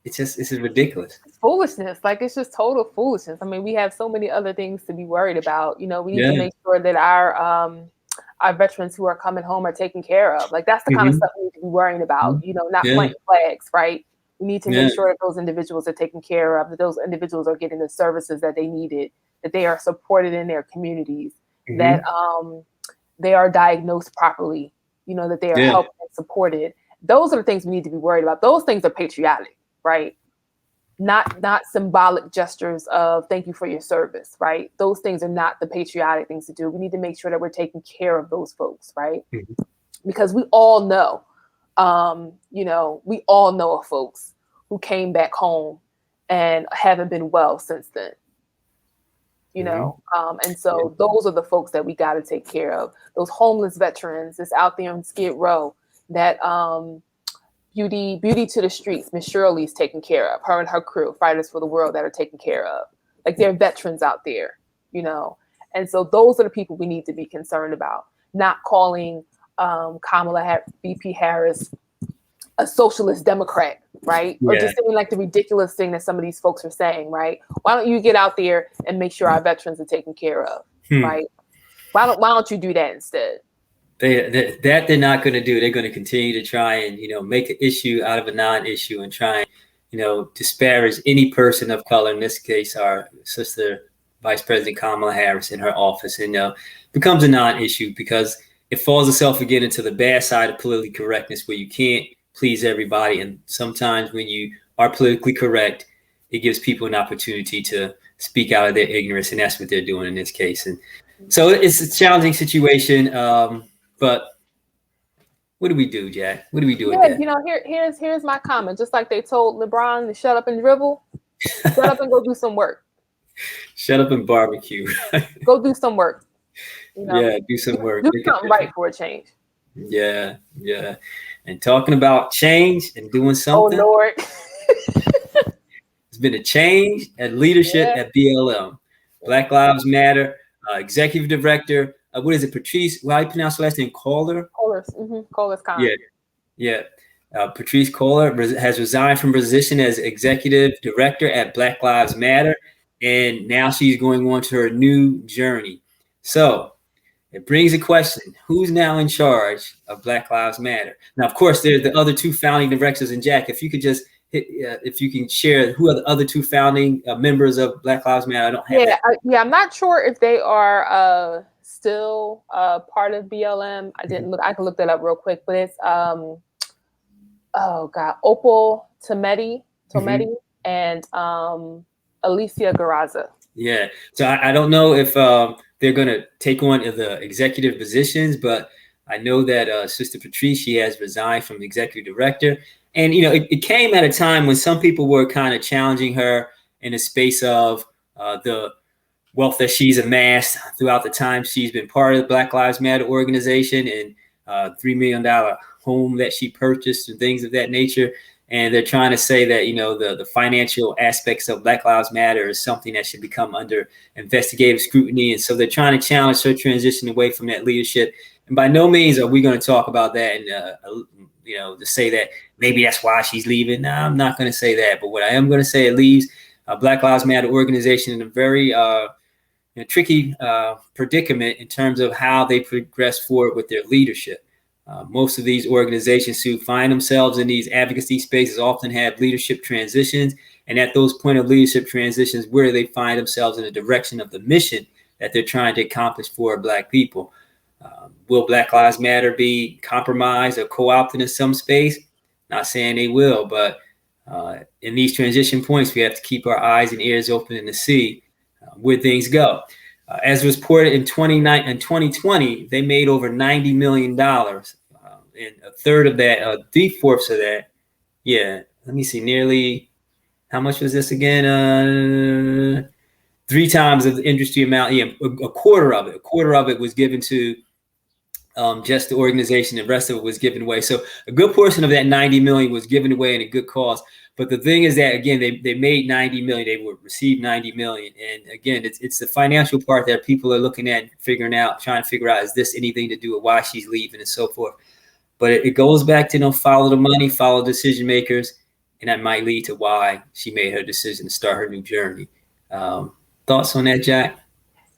it's ridiculous. It's foolishness. Like, it's just total foolishness. I mean, we have so many other things to be worried about. You know, we need to make sure that our veterans who are coming home are taken care of. Like, that's the kind of stuff we need to be worrying about. You know, not planting flags, right? We need to make sure that those individuals are taken care of, that those individuals are getting the services that they needed, that they are supported in their communities, that they are diagnosed properly, you know, that they are helped and supported. Those are the things we need to be worried about. Those things are patriotic, right? Not symbolic gestures of thank you for your service, right? Those things are not the patriotic things to do. We need to make sure that we're taking care of those folks, right? Because we all know, you know, we all know of folks who came back home and haven't been well since then. You know, and so those are the folks that we got to take care of. Those homeless veterans that's out there on Skid Row, that Beauty to the Streets, Miss Shirley's taken care of, her and her crew, Fighters for the World, that are taken care of. Like, they're veterans out there, you know. And so those are the people we need to be concerned about, not calling VP Harris a socialist Democrat, right? Or just saying like the ridiculous thing that some of these folks are saying, right? Why don't you get out there and make sure our veterans are taken care of, right? Why don't you do that instead? That they're not going to do. They're going to continue to try and, you know, make an issue out of a non-issue and try and, you know, disparage any person of color. In this case, our sister, Vice President Kamala Harris, in her office, and becomes a non-issue because it falls itself again into the bad side of politically correctness, where you can't please everybody. And sometimes when you are politically correct, it gives people an opportunity to speak out of their ignorance. And that's what they're doing in this case. And so it's a challenging situation. But what do we do, Jack? What do we do with that? You know, here's my comment. Just like they told LeBron to shut up and dribble, shut up and go do some work. Shut up and barbecue. Go do some work. You know? Yeah, do some work. Do something right for a change. Yeah. And talking about change and doing something. Oh, Lord. There's been a change at leadership at BLM. Black Lives Matter, executive director. What is it, Patrice? Well, how do you pronounce the last name? Kohler? Kohler's Khan. Yeah. Patrice Kohler has resigned from position as executive director at Black Lives Matter, and now she's going on to her new journey. So it brings a question: who's now in charge of Black Lives Matter? Now, of course, there's the other two founding directors. And Jack, if you could just if you can share who are the other two founding members of Black Lives Matter. I don't have that. I'm not sure if they are still part of BLM. I didn't look. I can look that up real quick. But it's Opal Tometi and Alicia Garraza. Yeah. So I don't know if they're going to take on the executive positions, but I know that Sister Patrice, she has resigned from the executive director. And, you know, it came at a time when some people were kind of challenging her in the space of the wealth that she's amassed throughout the time she's been part of the Black Lives Matter organization, and $3 million home that she purchased and things of that nature. And they're trying to say that, you know, the financial aspects of Black Lives Matter is something that should become under investigative scrutiny. And so they're trying to challenge her transition away from that leadership. And by no means are we going to talk about that and, you know, to say that maybe that's why she's leaving. No, I'm not going to say that. But what I am going to say, it leaves Black Lives Matter organization in a very tricky predicament in terms of how they progress forward with their leadership. Most of these organizations who find themselves in these advocacy spaces often have leadership transitions. And at those point of leadership transitions, where they find themselves in the direction of the mission that they're trying to accomplish for Black people. Will Black Lives Matter be compromised or co-opted in some space? Not saying they will, but in these transition points, we have to keep our eyes and ears open and to see where things go. As was reported in 2020, they made over $90 million. And a third of that, 3/4 of that, let me see, nearly, how much was this again? 3 times of the industry amount. A quarter of it was given to just the organization. The rest of it was given away. So a good portion of that 90 million was given away in a good cause. But the thing is that, again, they made 90 million. They would receive 90 million. And again, it's the financial part that people are looking at, trying to figure out, is this anything to do with why she's leaving and so forth. But it goes back to, follow the money, follow decision makers. and that might lead to why she made her decision to start her new journey. Thoughts on that, Jack?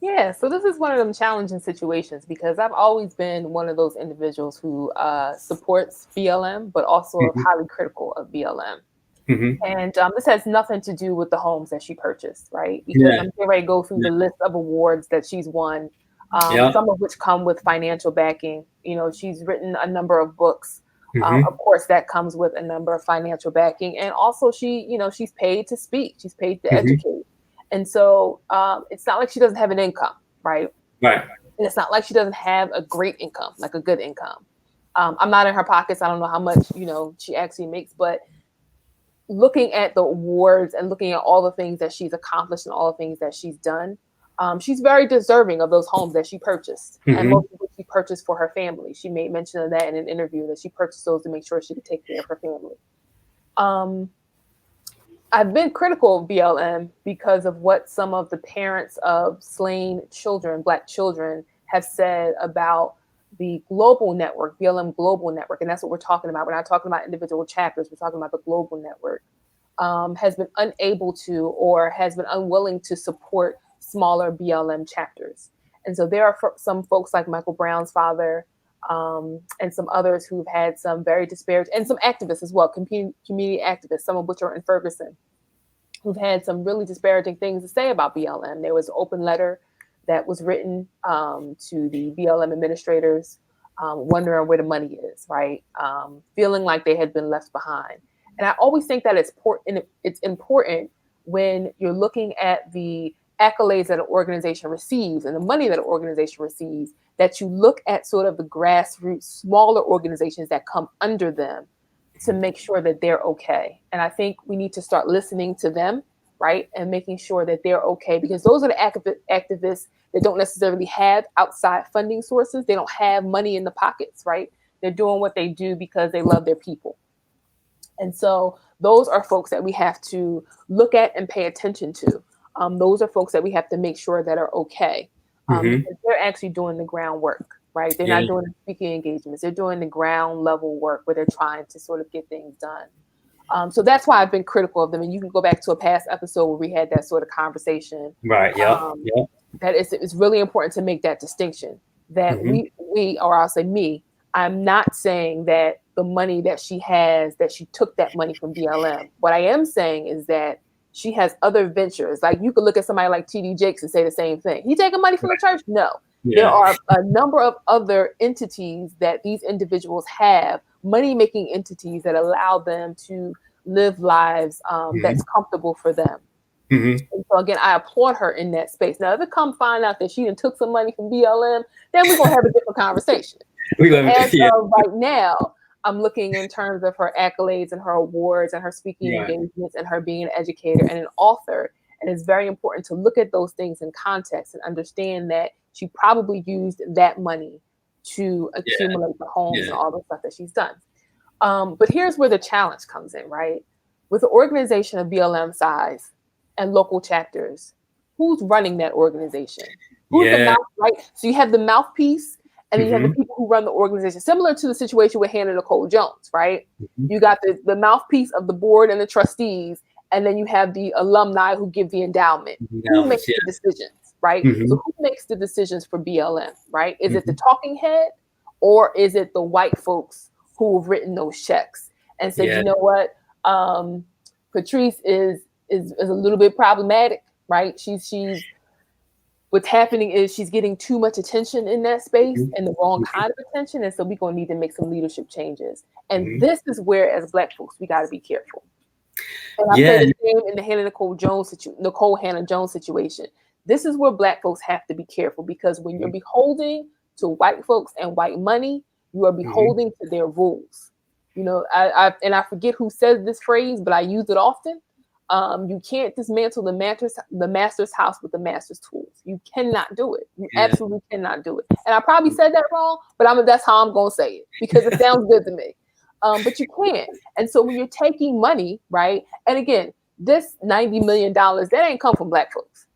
Yeah, so this is one of them challenging situations because I've always been one of those individuals who supports BLM, but also highly critical of BLM. And this has nothing to do with the homes that she purchased, right? Because I'm getting ready to go through the list of awards that she's won, some of which come with financial backing. You know, she's written a number of books. Of course, that comes with a number of financial backing. And also she's paid to speak. She's paid to educate. And so it's not like she doesn't have an income, right? Right. And it's not like she doesn't have a great income, like a good income. I'm not in her pockets. I don't know how much, she actually makes, but looking at the awards and looking at all the things that she's accomplished and all the things that she's done, she's very deserving of those homes that she purchased. And most of which she purchased for her family. She made mention of that in an interview, that she purchased those to make sure she could take care of her family. I've been critical of BLM because of what some of the parents of slain children, Black children, have said about the global network, BLM global network. And that's what we're talking about. We're not talking about individual chapters. We're talking about the global network. Has been unable to, or has been unwilling to support smaller BLM chapters. And so there are some folks like Michael Brown's father, and some others who've had some very disparaging, and some activists as well, community activists, some of which are in Ferguson, who've had some really disparaging things to say about BLM. There was an open letter that was written to the BLM administrators, wondering where the money is, right? Feeling like they had been left behind. And I always think that it's important when you're looking at the accolades that an organization receives and the money that an organization receives, that you look at sort of the grassroots, smaller organizations that come under them to make sure that they're okay. And I think we need to start listening to them, right? And making sure that they're okay, because those are the activists that don't necessarily have outside funding sources. They don't have money in the pockets, right? They're doing what they do because they love their people. And so those are folks that we have to look at and pay attention to. Those are folks that we have to make sure that are okay. Because they're actually doing the groundwork, right? They're not doing the speaking engagements. They're doing the ground level work where they're trying to sort of get things done. So that's why I've been critical of them. And you can go back to a past episode where we had that sort of conversation. Right. Yeah. That it's really important to make that distinction. That we, or I'll say me, I'm not saying that the money that she has, that she took that money from BLM. What I am saying is that she has other ventures. Like you could look at somebody like TD Jakes and say the same thing. He taking money from the church? No. There are a number of other entities that these individuals have, money-making entities that allow them to live lives that's comfortable for them. And so again, I applaud her in that space. Now, if it come find out that she done took some money from BLM, then we're gonna have a different conversation. As of right now, I'm looking in terms of her accolades and her awards and her speaking engagements and her being an educator and an author. And it's very important to look at those things in context and understand that she probably used that money to accumulate the homes and all the stuff that she's done. But here's where the challenge comes in, right? With an organization of BLM size and local chapters, who's running that organization? Who's the mouth, right? So you have the mouthpiece, and then you have the people who run the organization, similar to the situation with Hannah Nicole Jones, right? You got the mouthpiece of the board and the trustees, and then you have the alumni who give the endowment. Who makes the decisions, right? So who makes the decisions for BLM, right? Is it the talking head, or is it the white folks who have written those checks and said, you know what, Patrice is a little bit problematic, right? She's what's happening is she's getting too much attention in that space and the wrong kind of attention. And so we're going to need to make some leadership changes. And this is where, as Black folks, we got to be careful. And I say the same in the Nicole Hannah Jones situation. This is where Black folks have to be careful, because when you're beholding to white folks and white money, you are beholding to their rules. You know, I forget who says this phrase, but I use it often. You can't dismantle the master's house with the master's tools. You cannot do it. You absolutely cannot do it. And I probably said that wrong, but that's how I'm going to say it, because it sounds good to me. But you can't. And so when you're taking money, right? And again, this $90 million, that ain't come from Black folks.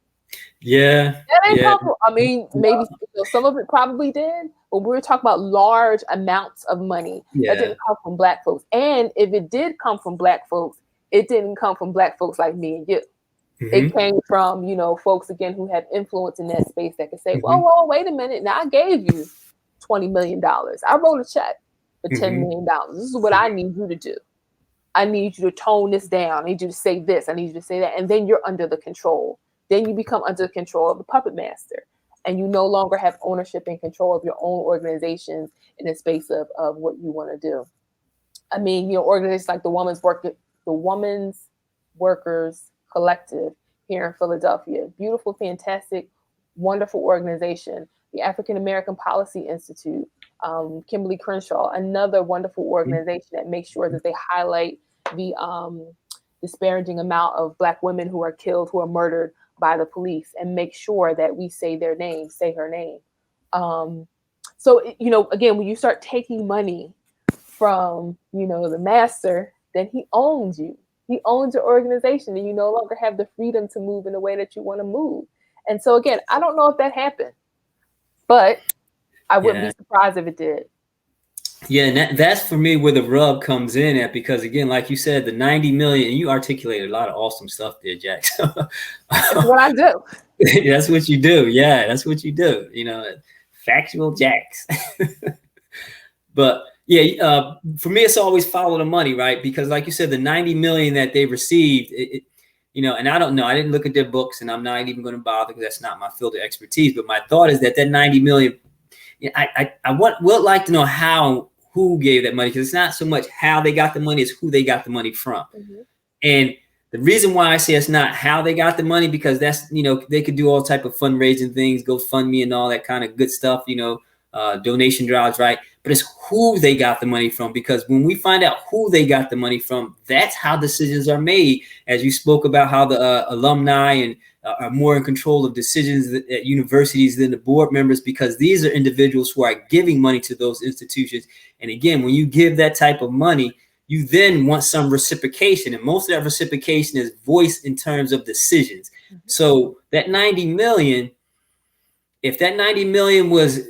That ain't come from, I mean, maybe some of it probably did, but we were talking about large amounts of money that didn't come from Black folks. And if it did come from Black folks, it didn't come from Black folks like me and you. It came from, you know, folks, again, who had influence in that space that could say, whoa, wait a minute. Now I gave you $20 million. I wrote a check for $10 million. This is what I need you to do. I need you to tone this down. I need you to say this. I need you to say that. And then you're under the control. Then you become under the control of the puppet master. And you no longer have ownership and control of your own organizations in the space of what you want to do. I mean, you know, organizations like the Women's Workers Collective here in Philadelphia. Beautiful, fantastic, wonderful organization. The African American Policy Institute, Kimberly Crenshaw, another wonderful organization that makes sure that they highlight the disparaging amount of Black women who are killed, who are murdered by the police, and make sure that we say their name, say her name. So, you know, again, when you start taking money from, you know, the master, then he owns you. He owns your organization, and you no longer have the freedom to move in the way that you want to move. And so, again, I don't know if that happened, but I wouldn't be surprised if it did. Yeah, and that's for me where the rub comes in at, because again, like you said, the 90 million, and you articulated a lot of awesome stuff there, Jack. That's what I do. That's what you do. Yeah, that's what you do. You know, factual Jacks. But yeah, for me, it's always follow the money, right? Because like you said, the 90 million that they received, you know, and I don't know, I didn't look at their books, and I'm not even going to bother because that's not my field of expertise. But my thought is that 90 million, I would like to know who gave that money, because it's not so much how they got the money, it's who they got the money from. And the reason why I say it's not how they got the money, because that's, you know, they could do all type of fundraising things, GoFundMe and all that kind of good stuff, you know, donation drives, right? But it's who they got the money from, because when we find out who they got the money from, that's how decisions are made. As you spoke about how the alumni and are more in control of decisions at universities than the board members, because these are individuals who are giving money to those institutions. And again, when you give that type of money, you then want some reciprocation, and most of that reciprocation is voiced in terms of decisions. So that 90 million, if that 90 million was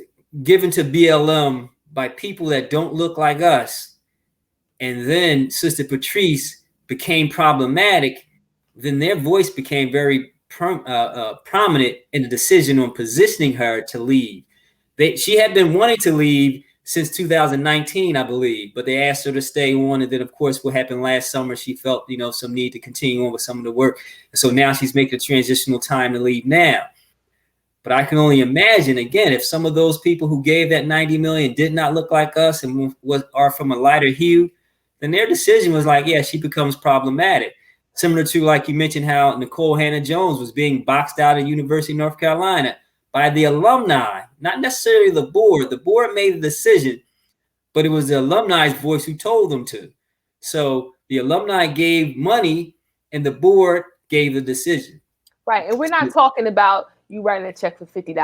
given to BLM by people that don't look like us, and then Sister Patrice became problematic, then their voice became very prominent in the decision on positioning her to leave. She had been wanting to leave since 2019, I believe, but they asked her to stay on. And then, of course, what happened last summer, she felt, you know, some need to continue on with some of the work. And so now she's making a transitional time to leave now. But I can only imagine, again, if some of those people who gave that 90 million did not look like us and are from a lighter hue, then their decision was like, yeah, she becomes problematic. Similar to, like you mentioned, how Nicole Hannah-Jones was being boxed out of University of North Carolina by the alumni, not necessarily the board. The board made the decision, but it was the alumni's voice who told them to. So the alumni gave money and the board gave the decision. Right. And we're not talking about you writing a check for $50.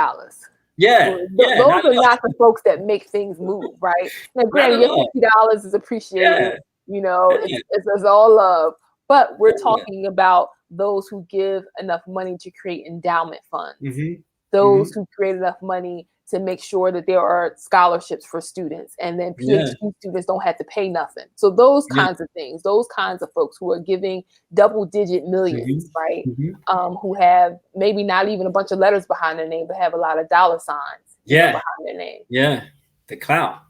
Yeah. Those are not the folks that make things move, right? Now, granted, your $50 is appreciated. Yeah. You know, it's all love. But we're talking about those who give enough money to create endowment funds. Those who create enough money to make sure that there are scholarships for students, and then PhD students don't have to pay nothing. So those kinds of things, those kinds of folks who are giving double-digit millions, right? Who have maybe not even a bunch of letters behind their name, but have a lot of dollar signs behind their name. Yeah, the clout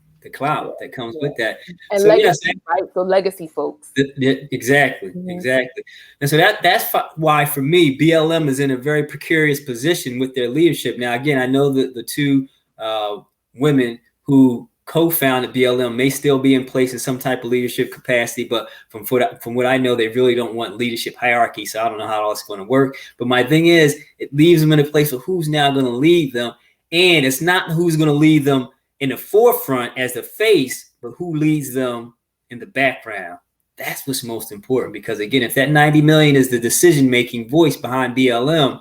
that comes with that. And so, legacy, right? So legacy folks. Exactly. And so that's why, for me, BLM is in a very precarious position with their leadership. Now, again, I know that the two women who co-founded BLM may still be in place in some type of leadership capacity, but from what I know, they really don't want leadership hierarchy. So I don't know how all it's going to work. But my thing is, it leaves them in a place of who's now going to lead them. And it's not who's going to lead them in the forefront as the face, but who leads them in the background. That's what's most important, because again, if that 90 million is the decision-making voice behind BLM,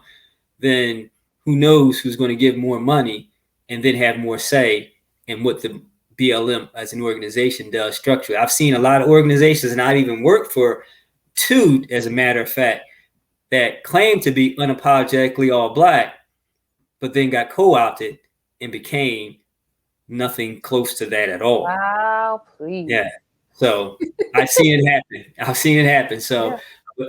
then who knows who's going to give more money and then have more say in what the BLM as an organization does structurally. I've seen a lot of organizations, and I've even worked for two, as a matter of fact, that claim to be unapologetically all Black, but then got co-opted and became nothing close to that at all. Wow, please. Yeah. So I've seen it happen. I've seen it happen. So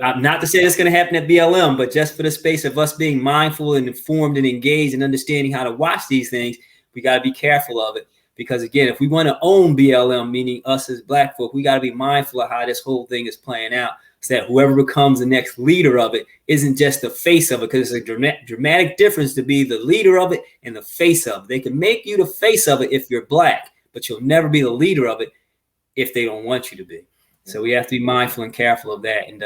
I'm not to say it's going to happen at BLM, but just for the space of us being mindful and informed and engaged and understanding how to watch these things, we got to be careful of it. Because again, if we want to own BLM, meaning us as Black folk, we got to be mindful of how this whole thing is playing out, so that whoever becomes the next leader of it isn't just the face of it, because it's a dramatic difference to be the leader of it and the face of it. They can make you the face of it if you're Black, but you'll never be the leader of it if they don't want you to be. So we have to be mindful and careful of that. And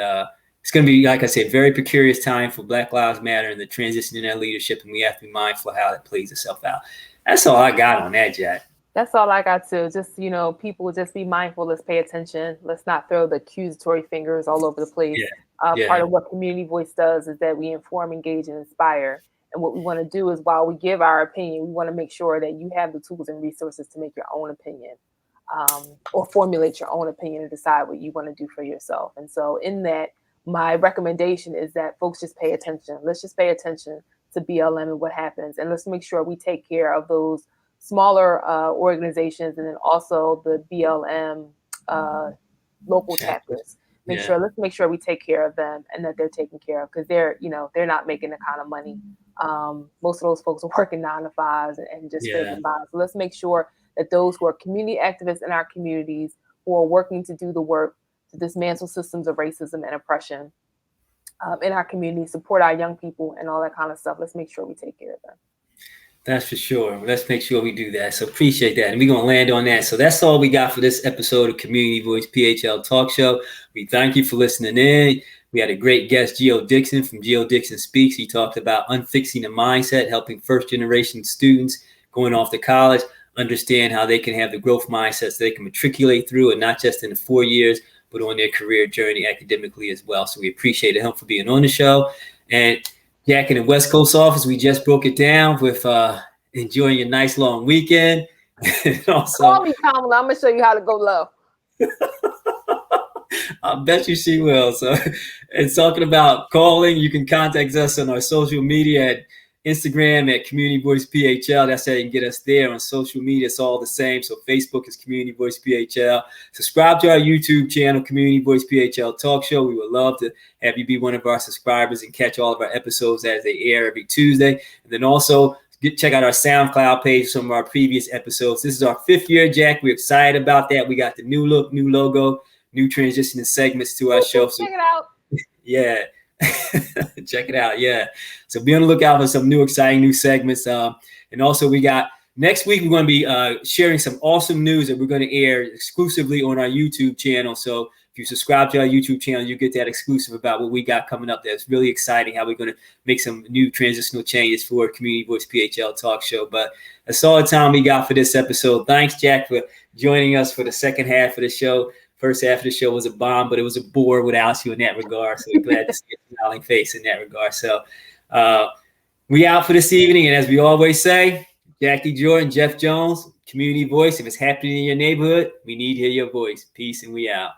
it's going to be, like I said, very precarious time for Black Lives Matter and the transition in their leadership, and we have to be mindful of how that plays itself out. That's all I got on that, Jack. That's all I got too. Just, you know, people just be mindful. Let's pay attention. Let's not throw the accusatory fingers all over the place. Part of what Community Voice does is that we inform, engage, and inspire. And what we want to do is, while we give our opinion, we want to make sure that you have the tools and resources to make your own opinion, or formulate your own opinion and decide what you want to do for yourself. And so in that, my recommendation is that folks just pay attention. Let's just pay attention to BLM and what happens. And let's make sure we take care of those smaller organizations, and then also the BLM local chapters. Let's make sure we take care of them and that they're taken care of, because they're not making the kind of money. Most of those folks are working 9 to 5s and just making by. So let's make sure that those who are community activists in our communities, who are working to do the work to dismantle systems of racism and oppression in our community, support our young people and all that kind of stuff. Let's make sure we take care of them. That's for sure. Let's make sure we do that. So appreciate that. And we're going to land on that. So that's all we got for this episode of Community Voice PHL Talk Show. We thank you for listening in. We had a great guest, Geo Dixon from Geo Dixon Speaks. He talked about unfixing the mindset, helping first generation students going off to college understand how they can have the growth mindset so they can matriculate through, and not just in the 4 years, but on their career journey academically as well. So we appreciate him for being on the show. And Jack in the West Coast office, we just broke it down with enjoying a nice long weekend. And also, call me, Kamala. I'm going to show you how to go low. I bet you she will. So, and talking about calling, you can contact us on our social media at Instagram at Community Voice PHL. That's how you can get us there. On social media, it's all the same. So Facebook is Community Voice PHL. Subscribe to our YouTube channel, Community Voice PHL Talk Show. We would love to have you be one of our subscribers and catch all of our episodes as they air every Tuesday. And then also check out our SoundCloud page, some of our previous episodes. This is our 5th year, Jack. We're excited about that. We got the new look, new logo, new transition and segments to our show. So check it out. Yeah. Check it out. Yeah. So be on the lookout for some new, exciting new segments. And also we got next week, we're going to be sharing some awesome news that we're going to air exclusively on our YouTube channel. So if you subscribe to our YouTube channel, you get that exclusive about what we got coming up. That's really exciting, how we're going to make some new transitional changes for Community Voice PHL Talk Show. But that's all the time we got for this episode. Thanks, Jack, for joining us for the second half of the show. First half of the show was a bomb, but it was a bore without you in that regard. So we're glad to see a smiling face in that regard. So we out for this evening. And as we always say, Jackie Jordan, Jeff Jones, Community Voice. If it's happening in your neighborhood, we need to hear your voice. Peace, and we out.